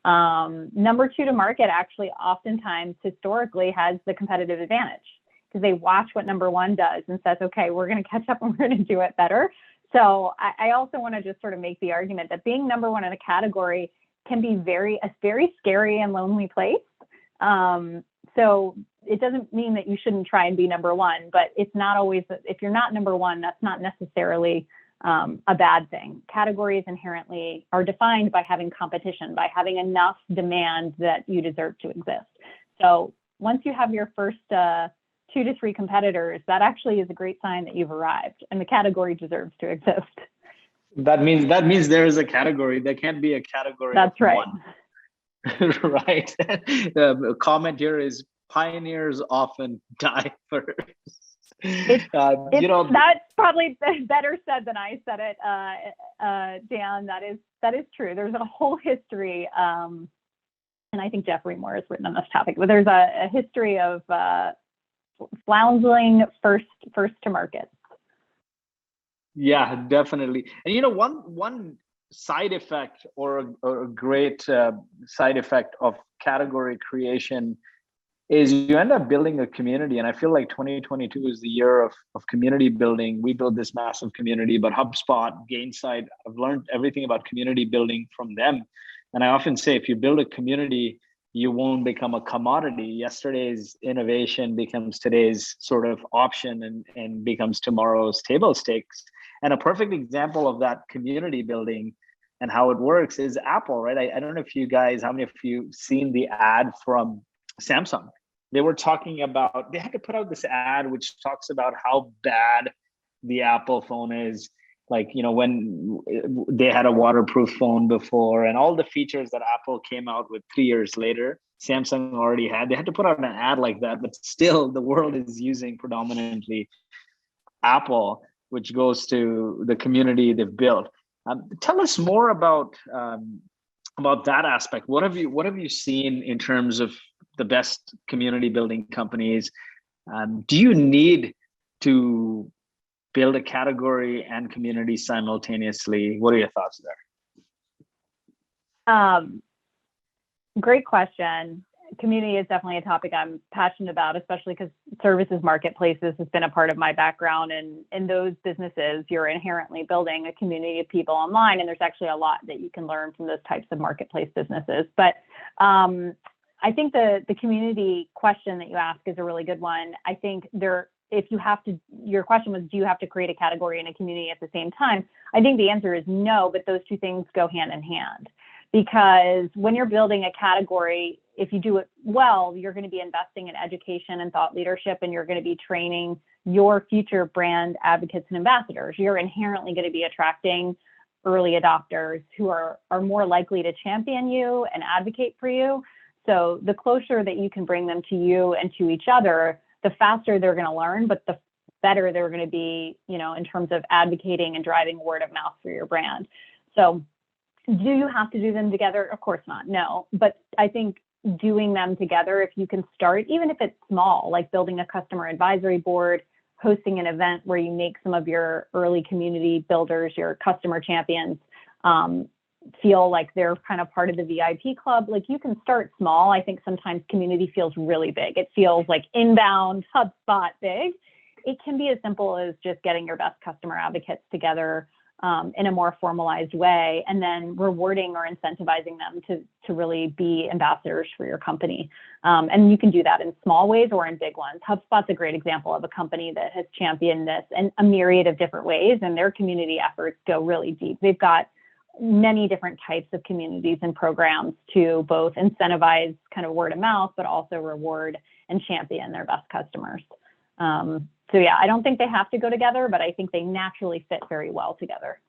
Number two to market actually oftentimes historically has the competitive advantage because they watch what number one does and says, okay, we're going to catch up and we're going to do it better. So I also want to just sort of make the argument that being number one in a category can be a very scary and lonely place. So it doesn't mean that you shouldn't try and be number one, but it's not always, if you're not number one, that's not necessarily a bad thing. Categories inherently are defined by having competition, by having enough demand that you deserve to exist. So once you have your first 2 to 3 competitors, that actually is a great sign that you've arrived and the category deserves to exist. That means there is a category. There can't be a category. That's right. One. Right. The comment here is pioneers often die first. That's probably better said than I said it, Dan. That is true. There's a whole history, and I think Jeffrey Moore has written on this topic, but there's a history of floundering first to market. Yeah, definitely. And one side effect or a great side effect of category creation is you end up building a community. And I feel like 2022 is the year of community building. We built this massive community, but HubSpot, Gainsight, I've learned everything about community building from them. And I often say, if you build a community, you won't become a commodity. Yesterday's innovation becomes today's sort of option and becomes tomorrow's table stakes. And a perfect example of that community building and how it works is Apple, right? I don't know if you guys, how many of you seen the ad from Samsung? They were talking about, they had to put out this ad which talks about how bad the Apple phone is. Like, when they had a waterproof phone before and all the features that Apple came out with 3 years later, Samsung already had. They had to put out an ad like that, but still the world is using predominantly Apple, which goes to the community they've built. Tell us more about that aspect. What have you seen in terms of the best community building companies? Do you need to build a category and community simultaneously? What are your thoughts there? Great question. Community is definitely a topic I'm passionate about, especially because services marketplaces has been a part of my background. And in those businesses, you're inherently building a community of people online. And there's actually a lot that you can learn from those types of marketplace businesses. But I think the community question that you ask is a really good one. I think your question was, do you have to create a category and a community at the same time? I think the answer is no, but those two things go hand in hand. Because when you're building a category, if you do it well, you're going to be investing in education and thought leadership, and you're going to be training your future brand advocates and ambassadors. You're inherently going to be attracting early adopters who are more likely to champion you and advocate for you. So the closer that you can bring them to you and to each other, the faster they're going to learn, but the better they're going to be, in terms of advocating and driving word of mouth for your brand. So do you have to do them together? Of course not, no. But I think doing them together, if you can start, even if it's small, like building a customer advisory board, hosting an event where you make some of your early community builders, your customer champions, feel like they're kind of part of the VIP club. Like, you can start small. I think sometimes community feels really big. It feels like inbound HubSpot big. It can be as simple as just getting your best customer advocates together in a more formalized way, and then rewarding or incentivizing them to really be ambassadors for your company. And you can do that in small ways or in big ones. HubSpot's a great example of a company that has championed this in a myriad of different ways, and their community efforts go really deep. They've got many different types of communities and programs to both incentivize kind of word of mouth, but also reward and champion their best customers. So yeah, I don't think they have to go together, but I think they naturally fit very well together.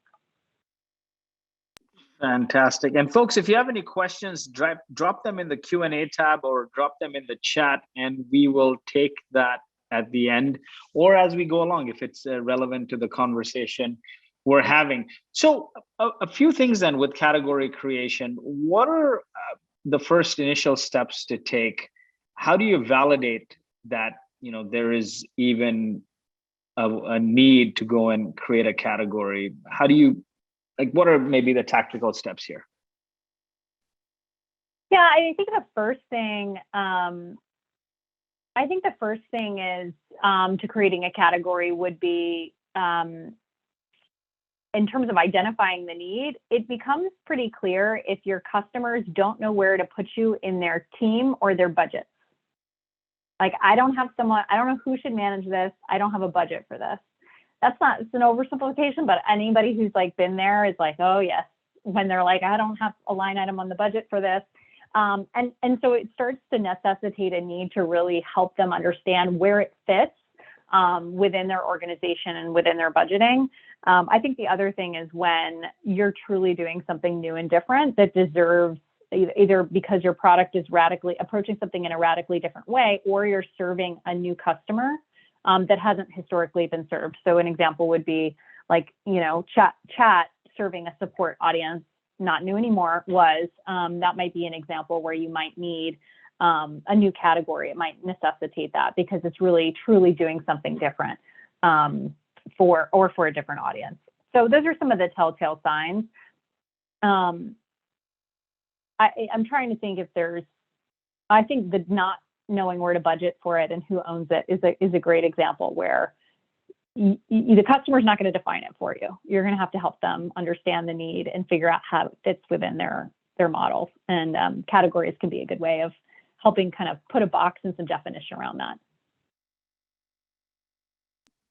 Fantastic. And folks, if you have any questions, drop them in the Q&A tab or drop them in the chat, and we will take that at the end, or as we go along, if it's relevant to the conversation we're having. So a few things then with category creation. What are the first initial steps to take? How do you validate that there is even a need to go and create a category? How do you, like, what are maybe the tactical steps here? Yeah, I think the first thing, is to creating a category would be, in terms of identifying the need, it becomes pretty clear if your customers don't know where to put you in their team or their budgets. Like, I don't know who should manage this. I don't have a budget for this. It's an oversimplification, but anybody who's like been there is like, oh yes, when they're like, I don't have a line item on the budget for this. And so it starts to necessitate a need to really help them understand where it fits within their organization and within their budgeting. I think the other thing is when you're truly doing something new and different that deserves, either because your product is radically approaching something in a radically different way, or you're serving a new customer that hasn't historically been served. So an example would be like, chat serving a support audience, not new anymore, that might be an example where you might need a new category. It might necessitate that because it's really truly doing something different for a different audience. So those are some of the telltale signs. I'm trying to think if I think the not knowing where to budget for it and who owns it is a great example where the customer's not going to define it for you. You're going to have to help them understand the need and figure out how it fits within their models. And categories can be a good way of helping kind of put a box and some definition around that.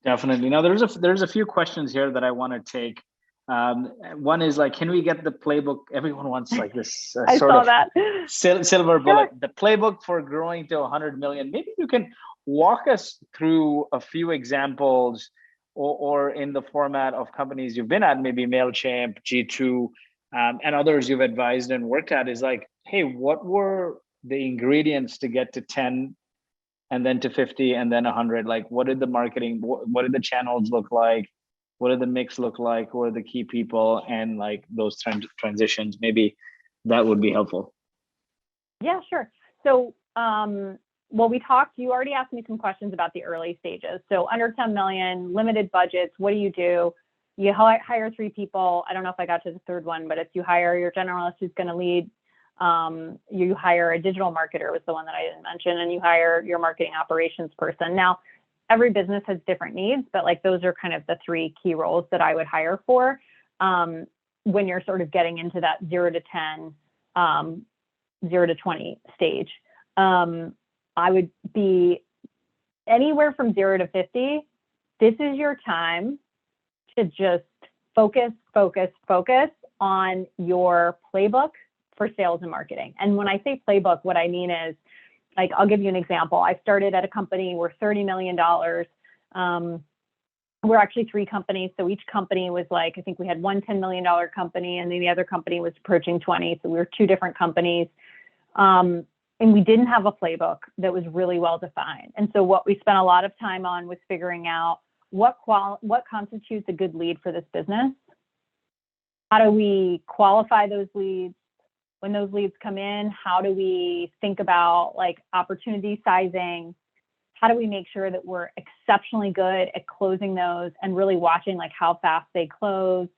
Definitely. Now, there's a few questions here that I want to take. One is like, can we get the playbook? Everyone wants like this silver bullet, the playbook for growing to 100 million. Maybe you can walk us through a few examples or in the format of companies you've been at, maybe MailChimp, G2, and others you've advised and worked at, is like, hey, what were the ingredients to get to 10 and then to 50 and then 100? Like, what did the marketing, what did the channels look like? What did the mix look like? Who are the key people? And like those transitions, maybe that would be helpful. Yeah, sure. So, you already asked me some questions about the early stages. So under 10 million, limited budgets, what do? You hire 3 people. I don't know if I got to the third one, but if you hire your generalist who's going to lead, you hire a digital marketer, was the one that I didn't mention, and you hire your marketing operations person. Now, every business has different needs, but like those are kind of the 3 key roles that I would hire for when you're sort of getting into that 0 to 10, 0 to 20 stage. I would be anywhere from 0 to 50. This is your time to just focus on your playbook for sales and marketing. And when I say playbook, what I mean is, like, I'll give you an example. I started at a company, we're $30 million. We're actually 3 companies. So each company was like, I think we had one $10 million company, and then the other company was approaching 20. So we were 2 different companies. And we didn't have a playbook that was really well defined. And so what we spent a lot of time on was figuring out what constitutes a good lead for this business. How do we qualify those leads? When those leads come in, how do we think about like opportunity sizing? How do we make sure that we're exceptionally good at closing those and really watching like how fast they close?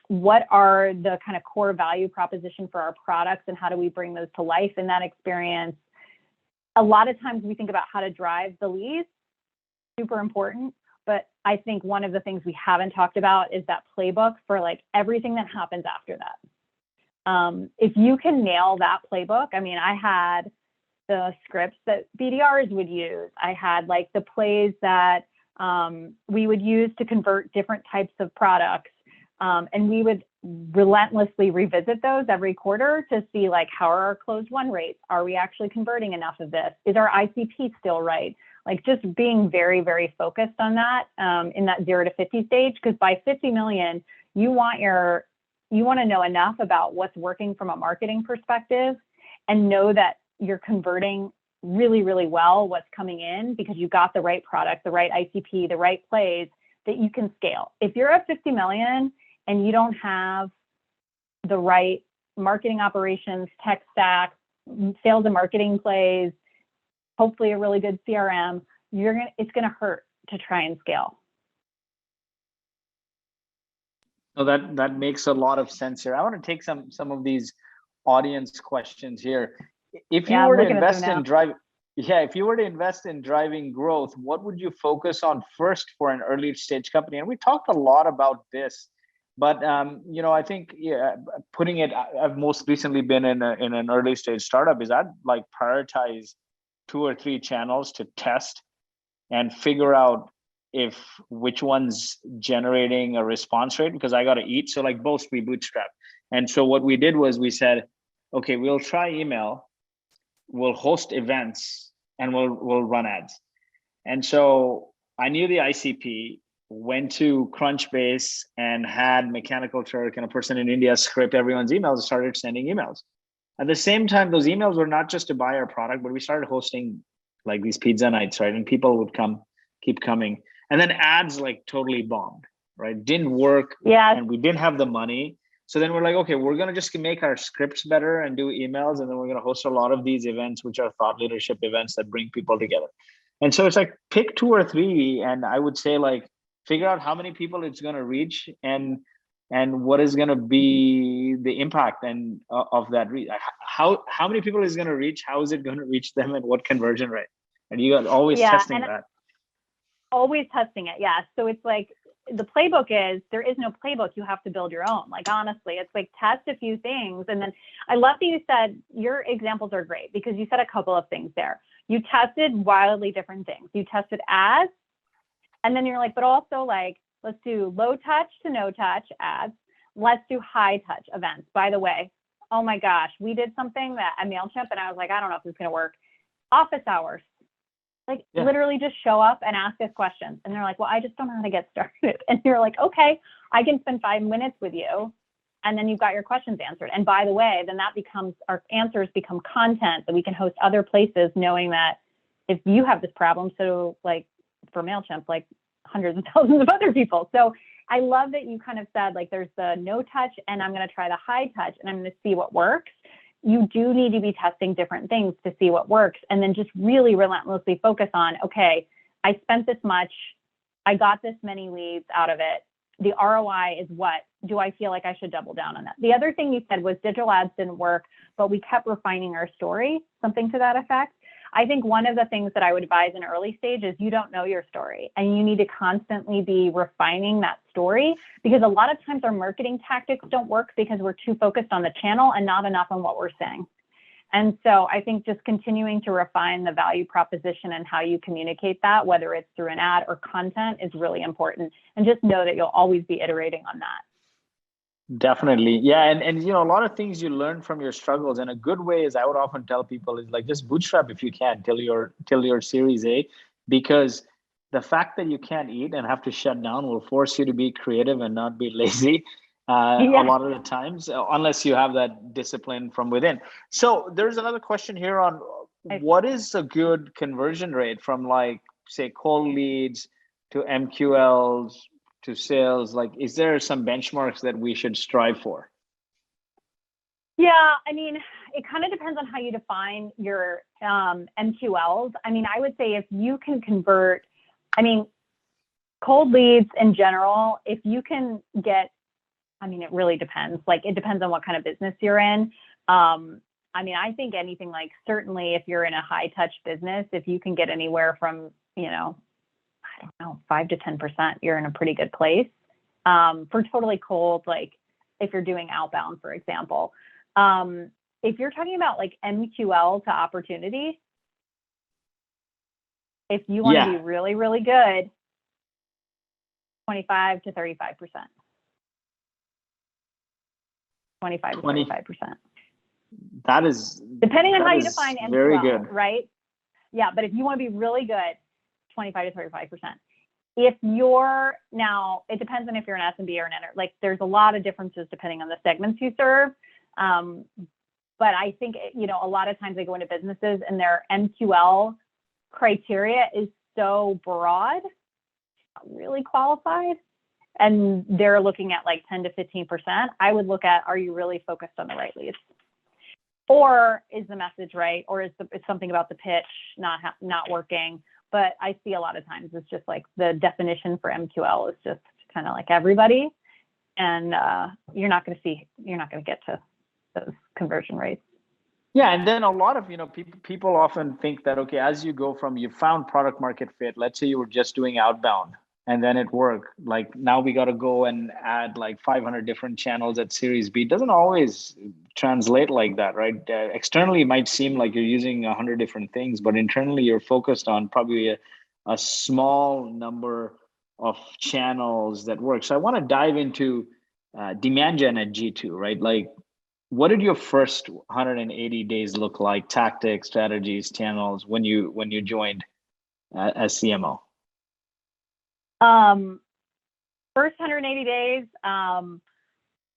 What are the kind of core value proposition for our products, and how do we bring those to life in that experience? A lot of times we think about how to drive the leads, super important. But I think one of the things we haven't talked about is that playbook for like everything that happens after that. If you can nail that playbook, I mean, I had the scripts that BDRs would use. I had like the plays that we would use to convert different types of products. And we would relentlessly revisit those every quarter to see like, how are our closed won rates? Are we actually converting enough of this? Is our ICP still right? Like just being very, very focused on that in that 0 to 50 stage, because by 50 million, you want to know enough about what's working from a marketing perspective and know that you're converting really, really well what's coming in because you got the right product, the right ICP, the right plays that you can scale. If you're at 50 million and you don't have the right marketing operations, tech stack, sales and marketing plays, hopefully a really good CRM, it's gonna hurt to try and scale. So that makes a lot of sense here. I want to take some of these audience questions here. If you were to invest in if you were to invest in driving growth, what would you focus on first for an early stage company? And we talked a lot about this, but I think putting it. I've most recently been in an early stage startup. Is I'd like prioritize 2 or 3 channels to test and figure out which one's generating a response rate, because I got to eat. So like both we bootstrap. And so what we did was we said, okay, we'll try email, we'll host events, and we'll run ads. And so I knew the ICP, went to Crunchbase and had Mechanical Turk and a person in India script everyone's emails and started sending emails. At the same time, those emails were not just to buy our product, but we started hosting like these pizza nights, right? And people would keep coming. And then ads like totally bombed, right? Didn't work. Yeah. And we didn't have the money. So then we're like, okay, we're going to just make our scripts better and do emails. And then we're going to host a lot of these events, which are thought leadership events that bring people together. And so it's like pick 2 or 3. And I would say like, figure out how many people it's going to reach and what is going to be the impact and of that reach. How many people is going to reach? How is it going to reach them and what conversion rate? And you got always testing that. Always testing it. Yeah. So it's like the playbook is there is no playbook. You have to build your own. Like, honestly, it's like test a few things. And then I love that you said your examples are great because you said a couple of things there. You tested wildly different things. You tested ads. And then you're like, but also like, let's do low touch to no touch ads. Let's do high touch events. By the way, oh my gosh, we did something that at MailChimp and I was like, I don't know if this is going to work. Office hours. Literally just show up and ask us questions. And they're like, well, I just don't know how to get started. And you're like, okay, I can spend 5 minutes with you. And then you've got your questions answered. And by the way, then that becomes, our answers become content that we can host other places, knowing that if you have this problem, so like for MailChimp, like hundreds of thousands of other people. So I love that you kind of said, like, there's the no touch and I'm going to try the high touch and I'm going to see what works. You do need to be testing different things to see what works. And then just really relentlessly focus on, okay, I spent this much, I got this many leads out of it. The ROI is what? Do I feel like I should double down on that? The other thing you said was digital ads didn't work, but we kept refining our story, something to that effect. I think one of the things that I would advise in early stage is you don't know your story and you need to constantly be refining that story, because a lot of times our marketing tactics don't work because we're too focused on the channel and not enough on what we're saying. And so I think just continuing to refine the value proposition and how you communicate that, whether it's through an ad or content, is really important. And just know that you'll always be iterating on that. Definitely. Yeah. And a lot of things you learn from your struggles. And a good way is I would often tell people is like, just bootstrap if you can till your Series A, because the fact that you can't eat and have to shut down will force you to be creative and not be lazy a lot of the times, unless you have that discipline from within. So there's another question here on what is a good conversion rate from, like, say, cold leads to MQLs to sales? Like, is there some benchmarks that we should strive for? Yeah, I mean, it kind of depends on how you define your MQLs. I mean, I would say if you can convert, I mean, cold leads in general, if you can get, I mean, it really depends. Like, it depends on what kind of business you're in. I mean, I think anything, like, certainly if you're in a high touch business, if you can get anywhere from, I don't know, 5 to 10%, you're in a pretty good place. For totally cold, like if you're doing outbound, for example. If you're talking about like MQL to opportunity, if you want to be really, really good, 25 to 35%. 25 to 35%. That is, depending on how you define MQL, very good, right? Yeah, but if you want to be really good, 25 to 35%. If you're, now it depends on if you're an SMB or an enter, like there's a lot of differences depending on the segments you serve. But I think, a lot of times I go into businesses and their MQL criteria is so broad, not really qualified, and they're looking at like 10 to 15%. I would look at, are you really focused on the right leads? Or is the message right? Or is something about the pitch not working? But I see a lot of times it's just like the definition for MQL is just kind of like everybody, and you're not going to get to those conversion rates. Yeah, and then a lot of people often think that, okay, as you go from, you found product market fit, let's say you were just doing outbound and then it worked, like now we got to go and add like 500 different channels at Series B. It doesn't always translate like that, right? Externally it might seem like you're using 100 different things, but internally you're focused on probably a small number of channels that work. So I want to dive into demand gen at G2, right? Like, what did your first 180 days look like? Tactics, strategies, channels when you joined as CMO? First 180 days,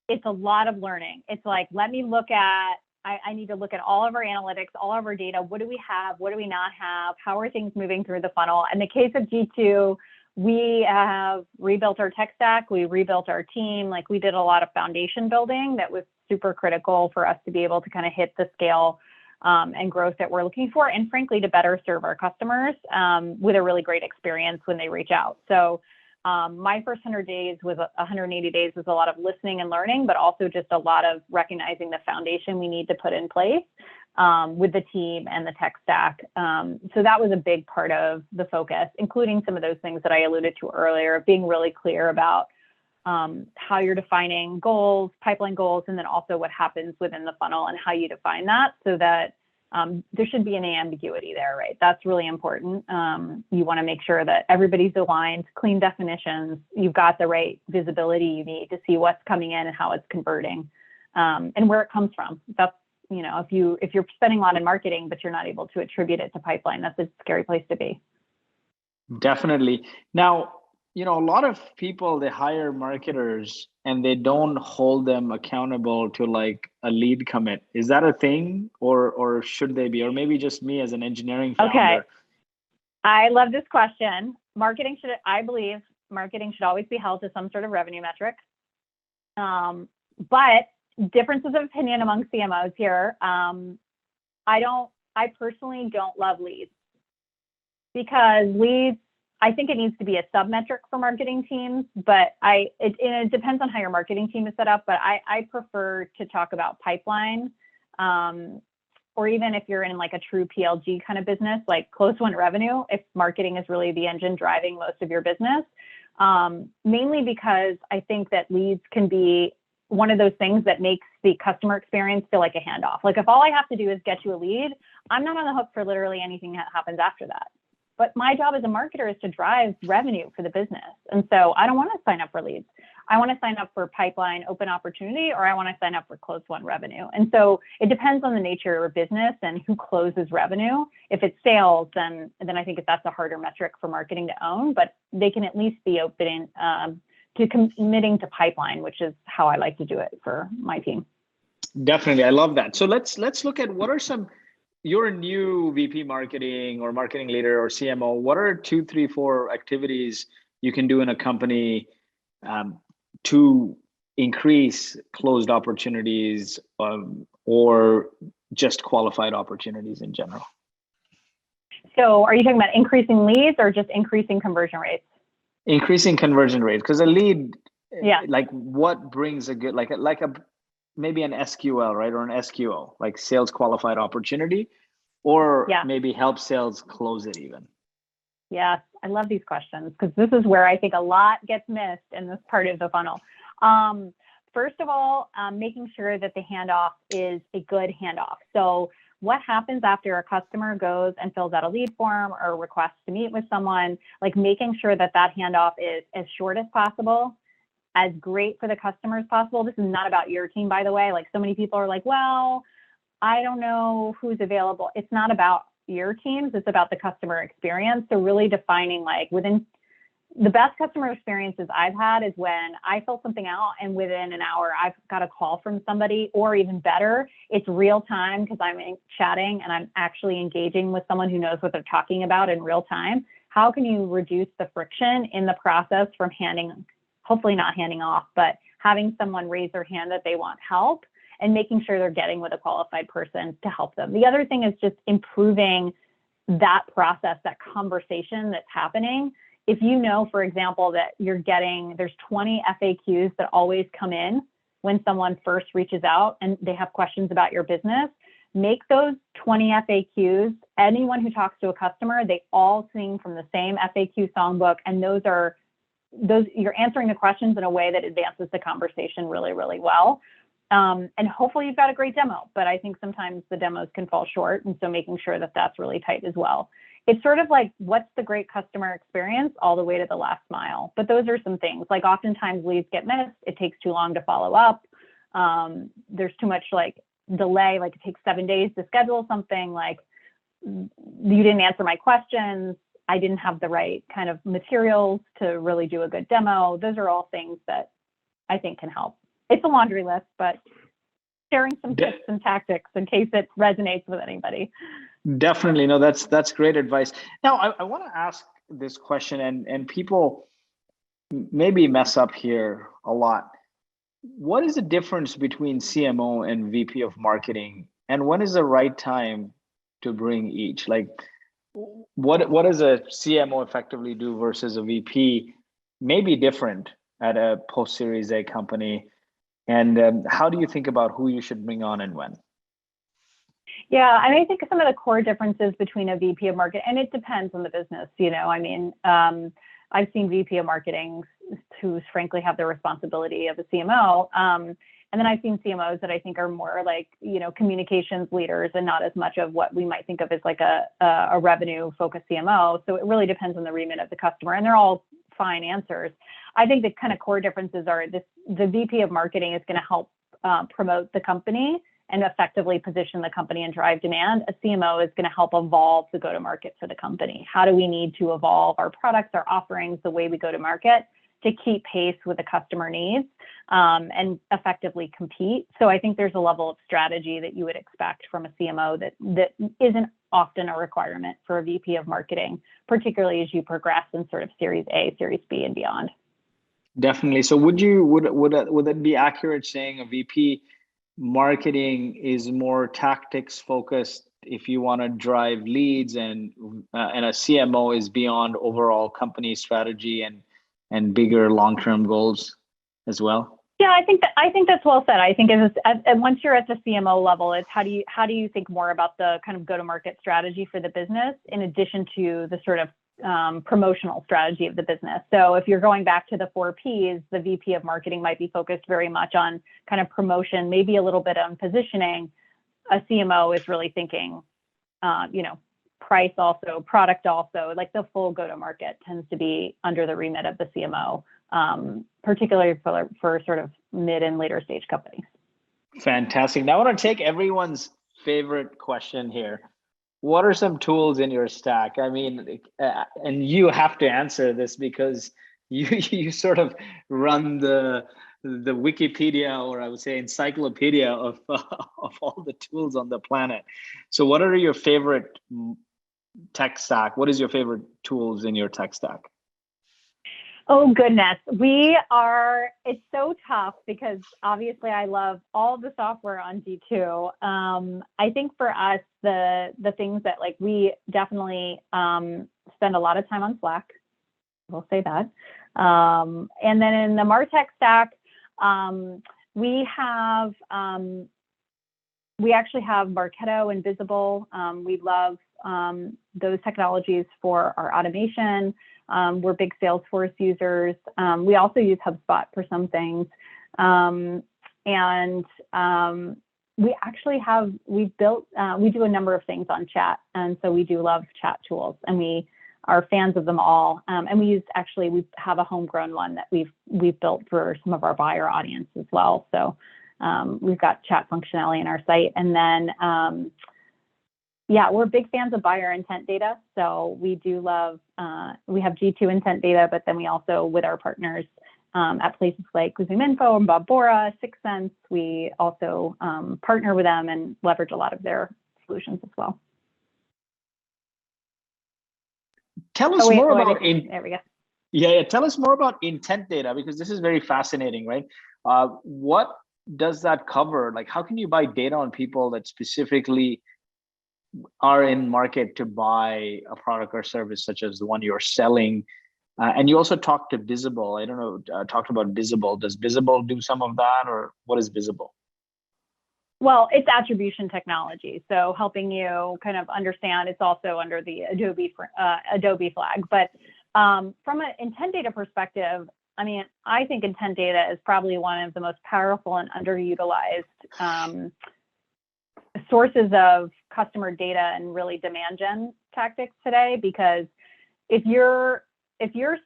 it's a lot of learning. It's like, let me look at, I need to look at all of our analytics, all of our data. What do we have? What do we not have? How are things moving through the funnel? In the case of G2, we have rebuilt our tech stack. We rebuilt our team. Like, we did a lot of foundation building that was super critical for us to be able to kind of hit the scale and growth that we're looking for, and frankly, to better serve our customers with a really great experience when they reach out. So my first 180 days was a lot of listening and learning, but also just a lot of recognizing the foundation we need to put in place with the team and the tech stack. So that was a big part of the focus, including some of those things that I alluded to earlier, being really clear about how you're defining goals, pipeline goals, and then also what happens within the funnel and how you define that, so that there should be any ambiguity there, right? That's really important. You want to make sure that everybody's aligned, clean definitions, you've got the right visibility you need to see what's coming in and how it's converting, and where it comes from. That's, if you're spending a lot in marketing, but you're not able to attribute it to pipeline, that's a scary place to be. Definitely. Now, a lot of people, they hire marketers and they don't hold them accountable to like a lead commit. Is that a thing, or should they be? Or maybe just me as an engineering founder? Okay. I love this question. I believe marketing should always be held to some sort of revenue metric. But differences of opinion among CMOs here. I personally don't love leads, because leads, I think it needs to be a sub-metric for marketing teams, but it depends on how your marketing team is set up. But I prefer to talk about pipeline, or even if you're in like a true PLG kind of business, like close-won revenue, if marketing is really the engine driving most of your business, mainly because I think that leads can be one of those things that makes the customer experience feel like a handoff. Like, if all I have to do is get you a lead, I'm not on the hook for literally anything that happens after that. But my job as a marketer is to drive revenue for the business. And so I don't want to sign up for leads. I want to sign up for pipeline open opportunity, or I want to sign up for close-won revenue. And so it depends on the nature of your business and who closes revenue. If it's sales, then I think that's a harder metric for marketing to own, but they can at least be open to committing to pipeline, which is how I like to do it for my team. Definitely. I love that. So let's look at what are some, you're a new VP marketing or marketing leader or CMO. What are 2, 3, 4 activities you can do in a company to increase closed opportunities or just qualified opportunities in general? So are you talking about increasing leads or just increasing conversion rates? Increasing conversion rates, because a lead, yeah, like what brings a good, maybe an SQL, right? Or an SQO, like sales qualified opportunity, or maybe help sales close it even. Yes, I love these questions, because this is where I think a lot gets missed in this part of the funnel. First of all, making sure that the handoff is a good handoff. So what happens after a customer goes and fills out a lead form or requests to meet with someone, like making sure that handoff is as short as possible, as great for the customer as possible. This is not about your team, by the way. Like, so many people are like, well, I don't know who's available. It's not about your teams. It's about the customer experience. So really defining, like, within the best customer experiences I've had is when I fill something out and within an hour I've got a call from somebody, or even better, it's real time because I'm chatting and I'm actually engaging with someone who knows what they're talking about in real time. How can you reduce the friction in the process from hopefully not handing off, but having someone raise their hand that they want help and making sure they're getting with a qualified person to help them. The other thing is just improving that process, that conversation that's happening. If you know, for example, that there's 20 FAQs that always come in when someone first reaches out and they have questions about your business, make those 20 FAQs. Anyone who talks to a customer, they all sing from the same FAQ songbook, and you're answering the questions in a way that advances the conversation really, really well. And hopefully you've got a great demo, but I think sometimes the demos can fall short. And so making sure that that's really tight as well. It's sort of like, what's the great customer experience all the way to the last mile? But those are some things, like oftentimes leads get missed. It takes too long to follow up. There's too much like delay, like it takes 7 days to schedule something, like you didn't answer my questions. I didn't have the right kind of materials to really do a good demo. Those are all things that I think can help. It's a laundry list, but sharing some tips and tactics in case it resonates with anybody. Definitely. No, that's great advice. Now, I want to ask this question, and people maybe mess up here a lot. What is the difference between CMO and VP of marketing, and when is the right time to bring each? Like, what does a CMO effectively do versus a VP? Maybe different at a post-Series A company. And how do you think about who you should bring on and when? Yeah, I think some of the core differences between a VP of marketing, and it depends on the business, I've seen VP of marketing who frankly have the responsibility of a CMO. And then I've seen CMOs that I think are more like, communications leaders and not as much of what we might think of as like a revenue focused CMO. So it really depends on the remit of the customer, and they're all fine answers. I think the kind of core differences are the VP of marketing is going to help promote the company and effectively position the company and drive demand. A CMO is going to help evolve the go-to-market for the company. How do we need to evolve our products, our offerings, the way we go to market to keep pace with the customer needs and effectively compete? So I think there's a level of strategy that you would expect from a CMO that isn't often a requirement for a VP of marketing, particularly as you progress in sort of Series A, Series B, and beyond. Definitely. So would it be accurate saying a VP marketing is more tactics focused if you want to drive leads, and a CMO is beyond overall company strategy and bigger long-term goals as well? Yeah, I think that's well said. I think once you're at the CMO level, it's how do you think more about the kind of go-to-market strategy for the business in addition to the sort of promotional strategy of the business. So if you're going back to the 4 Ps, the VP of marketing might be focused very much on kind of promotion, maybe a little bit on positioning. A CMO is really thinking, price also, product also, like the full go-to-market tends to be under the remit of the CMO, particularly for sort of mid and later stage companies. Fantastic. Now I want to take everyone's favorite question here. What are some tools in your stack? I mean, and you have to answer this because you sort of run the Wikipedia, or I would say encyclopedia of all the tools on the planet. So what are your favorite tech stack? What is your favorite tools in your tech stack? Oh, goodness. It's so tough because obviously I love all the software on G2. I think for us, the things that we definitely spend a lot of time on Slack. We'll say that. And then in the MarTech stack, we actually have Marketo and Visible. We love those technologies for our automation. We're big Salesforce users. We also use HubSpot for some things. And we do a number of things on chat. And so we do love chat tools, and we are fans of them all. And we have a homegrown one that we've built for some of our buyer audience as well. So we've got chat functionality in our site. And then Yeah, we're big fans of buyer intent data. So we do love, we have G2 intent data, but then we also, with our partners at places like ZoomInfo and Bob Bora, 6sense, we also partner with them and leverage a lot of their solutions as well. Tell us more about there we go. Yeah, tell us more about intent data, because this is very fascinating, right? What does that cover? Like, how can you buy data on people that specifically are in market to buy a product or service such as the one you're selling? And you also talked to Visible. I don't know, talked about Visible. Does Visible do some of that, or what is Visible? Well, it's attribution technology. So helping you kind of understand, it's also under the Adobe flag. But from an intent data perspective, I mean, I think intent data is probably one of the most powerful and underutilized sources of customer data and really demand gen tactics today, because if you're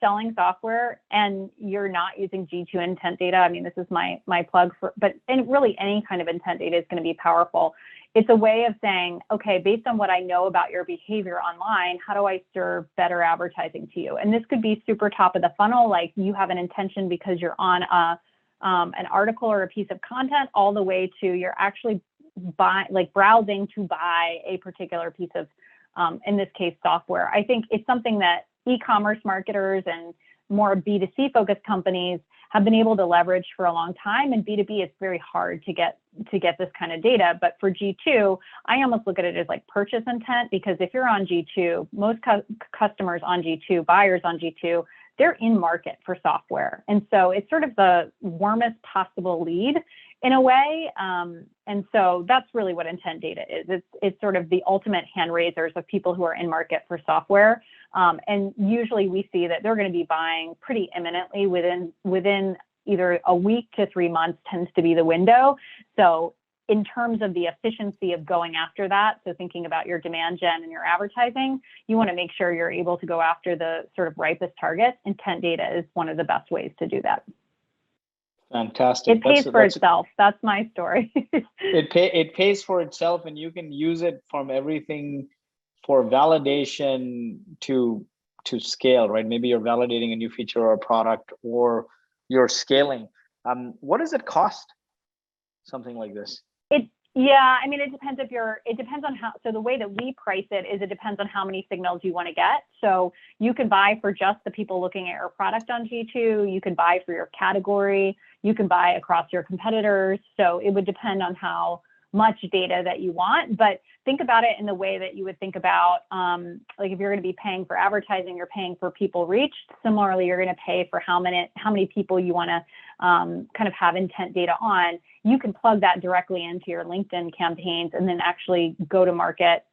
selling software and you're not using G2 intent data, I mean, this is my plug for, but really any kind of intent data is going to be powerful. It's a way of saying, okay, based on what I know about your behavior online, how do I serve better advertising to you? And this could be super top of the funnel, like you have an intention because you're on an article or a piece of content, all the way to you're actually browsing to buy a particular piece of, in this case, software. I think it's something that e-commerce marketers and more B2C focused companies have been able to leverage for a long time. And B2B, it's very hard to get this kind of data. But for G2, I almost look at it as like purchase intent, because if you're on G2, most customers on G2, buyers on G2, they're in market for software. And so it's sort of the warmest possible lead in a way. And so that's really what intent data is. It's sort of the ultimate hand raisers of people who are in market for software. And usually we see that they're going to be buying pretty imminently within either a week to 3 months tends to be the window. So in terms of the efficiency of going after that, so thinking about your demand gen and your advertising, you want to make sure you're able to go after the sort of ripest targets. Intent data is one of the best ways to do that. Fantastic. It pays for itself. That's my story. It pays for itself, and you can use it from everything for validation to scale, right? Maybe you're validating a new feature or a product, or you're scaling. What does it cost? Something like this? Yeah, I mean, it depends on how, so the way that we price it is it depends on how many signals you want to get. So you can buy for just the people looking at your product on G2, you can buy for your category, you can buy across your competitors. So it would depend on how much data that you want, but think about it in the way that you would think about, like if you're going to be paying for advertising, you're paying for people reached. Similarly, you're going to pay for how many people you want to kind of have intent data on. You can plug that directly into your LinkedIn campaigns and then actually go to market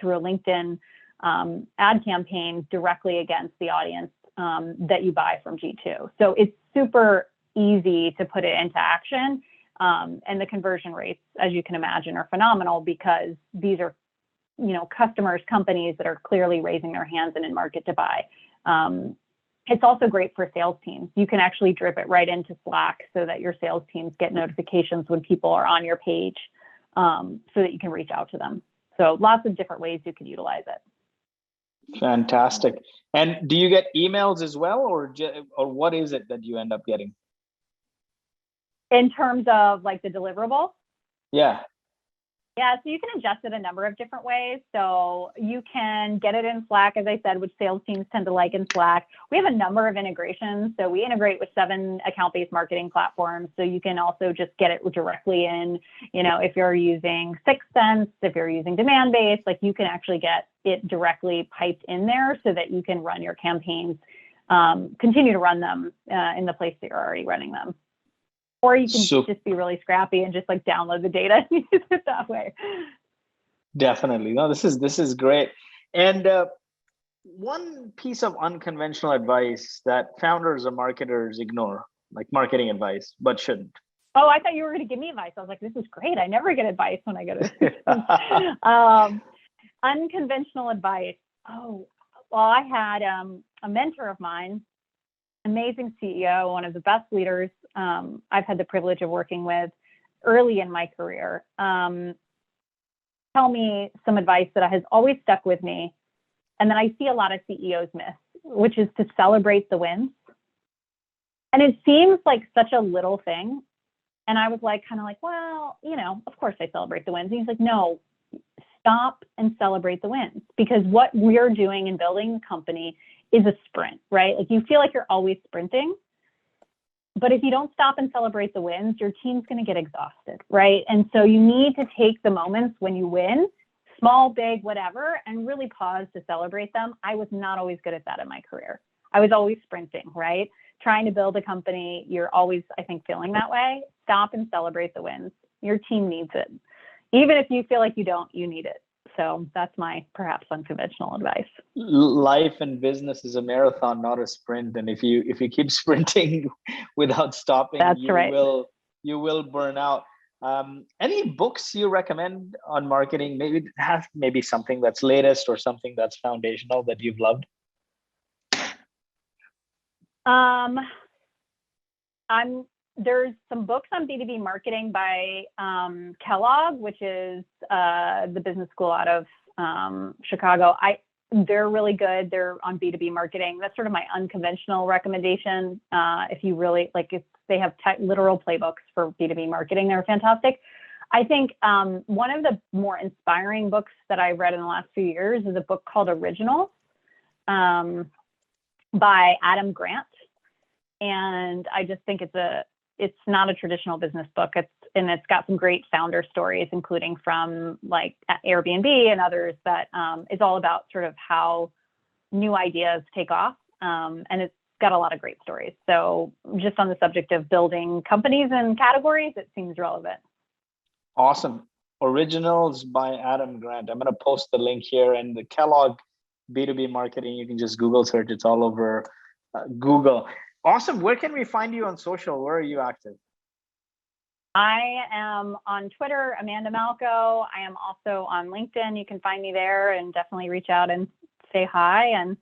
through a LinkedIn ad campaign directly against the audience that you buy from G2. So it's super easy to put it into action. And the conversion rates, as you can imagine, are phenomenal because these are, customers, companies that are clearly raising their hands and in market to buy. It's also great for sales teams. You can actually drip it right into Slack so that your sales teams get notifications when people are on your page, so that you can reach out to them. So lots of different ways you can utilize it. Fantastic. And do you get emails as well, or what is it that you end up getting? In terms of like the deliverable? Yeah. Yeah, so you can adjust it a number of different ways. So you can get it in Slack, as I said, which sales teams tend to like in Slack. We have a number of integrations. So we integrate with 7 account-based marketing platforms. So you can also just get it directly in, if you're using 6sense, if you're using demand-based, like you can actually get it directly piped in there so that you can run your campaigns, continue to run them in the place that you're already running them. Or you can just be really scrappy and just like download the data and use it that way. Definitely. No, this is great. And one piece of unconventional advice that founders or marketers ignore, like marketing advice, but shouldn't. Oh, I thought you were going to give me advice. I was like, this is great. I never get advice when I go to unconventional advice. Oh, well, I had a mentor of mine, amazing CEO, one of the best leaders I've had the privilege of working with early in my career. tell me some advice that has always stuck with me, and that I see a lot of CEOs miss, which is to celebrate the wins. And it seems like such a little thing. And I was like, kind of like, well, of course I celebrate the wins. And he's like, no, stop and celebrate the wins, because what we're doing in building the company is a sprint, right? Like, you feel like you're always sprinting, but if you don't stop and celebrate the wins, your team's going to get exhausted, right? And so you need to take the moments when you win, small, big, whatever, and really pause to celebrate them. I was not always good at that in my career. I was always sprinting, right? Trying to build a company, you're always, I think, feeling that way. Stop and celebrate the wins. Your team needs it. Even if you feel like you don't, you need it. So that's my perhaps unconventional advice. Life and business is a marathon, not a sprint. And if you keep sprinting without stopping, That's right. You will burn out. Any books you recommend on marketing? Maybe something that's latest or something that's foundational that you've loved. There's some books on B2B marketing by Kellogg, which is the business school out of Chicago. They're really good. They're on B2B marketing. That's sort of my unconventional recommendation. If you really if they have literal playbooks for B2B marketing, they're fantastic. I think one of the more inspiring books that I've read in the last few years is a book called Originals by Adam Grant. And I just think it's not a traditional business book. It's got some great founder stories, including from like Airbnb and others, that is all about sort of how new ideas take off. And it's got a lot of great stories. So just on the subject of building companies and categories, it seems relevant. Awesome. Originals by Adam Grant. I'm going to post the link here, and the Kellogg B2B marketing, you can just Google search. It's all over Google. Awesome. Where can we find you on social? Where are you active? I am on Twitter, Amanda Malko. I am also on LinkedIn. You can find me there, and definitely reach out and say hi. And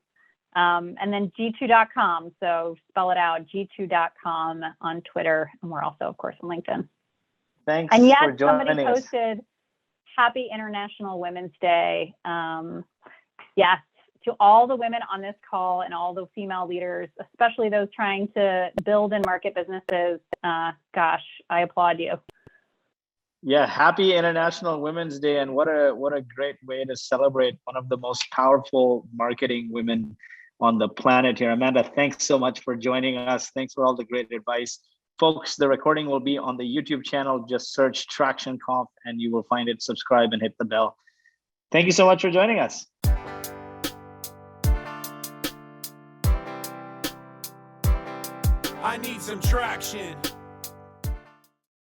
then g2.com. So spell it out, g2.com on Twitter. And we're also, of course, on LinkedIn. Thanks and yes, for joining somebody us. posted Happy International Women's Day. Yes, to all the women on this call and all the female leaders, especially those trying to build and market businesses. Gosh, I applaud you. Yeah, happy International Women's Day, and what a great way to celebrate one of the most powerful marketing women on the planet here. Amanda, thanks so much for joining us. Thanks for all the great advice. Folks, the recording will be on the YouTube channel. Just search Traction Conf and you will find it. Subscribe and hit the bell. Thank you so much for joining us. I need some traction.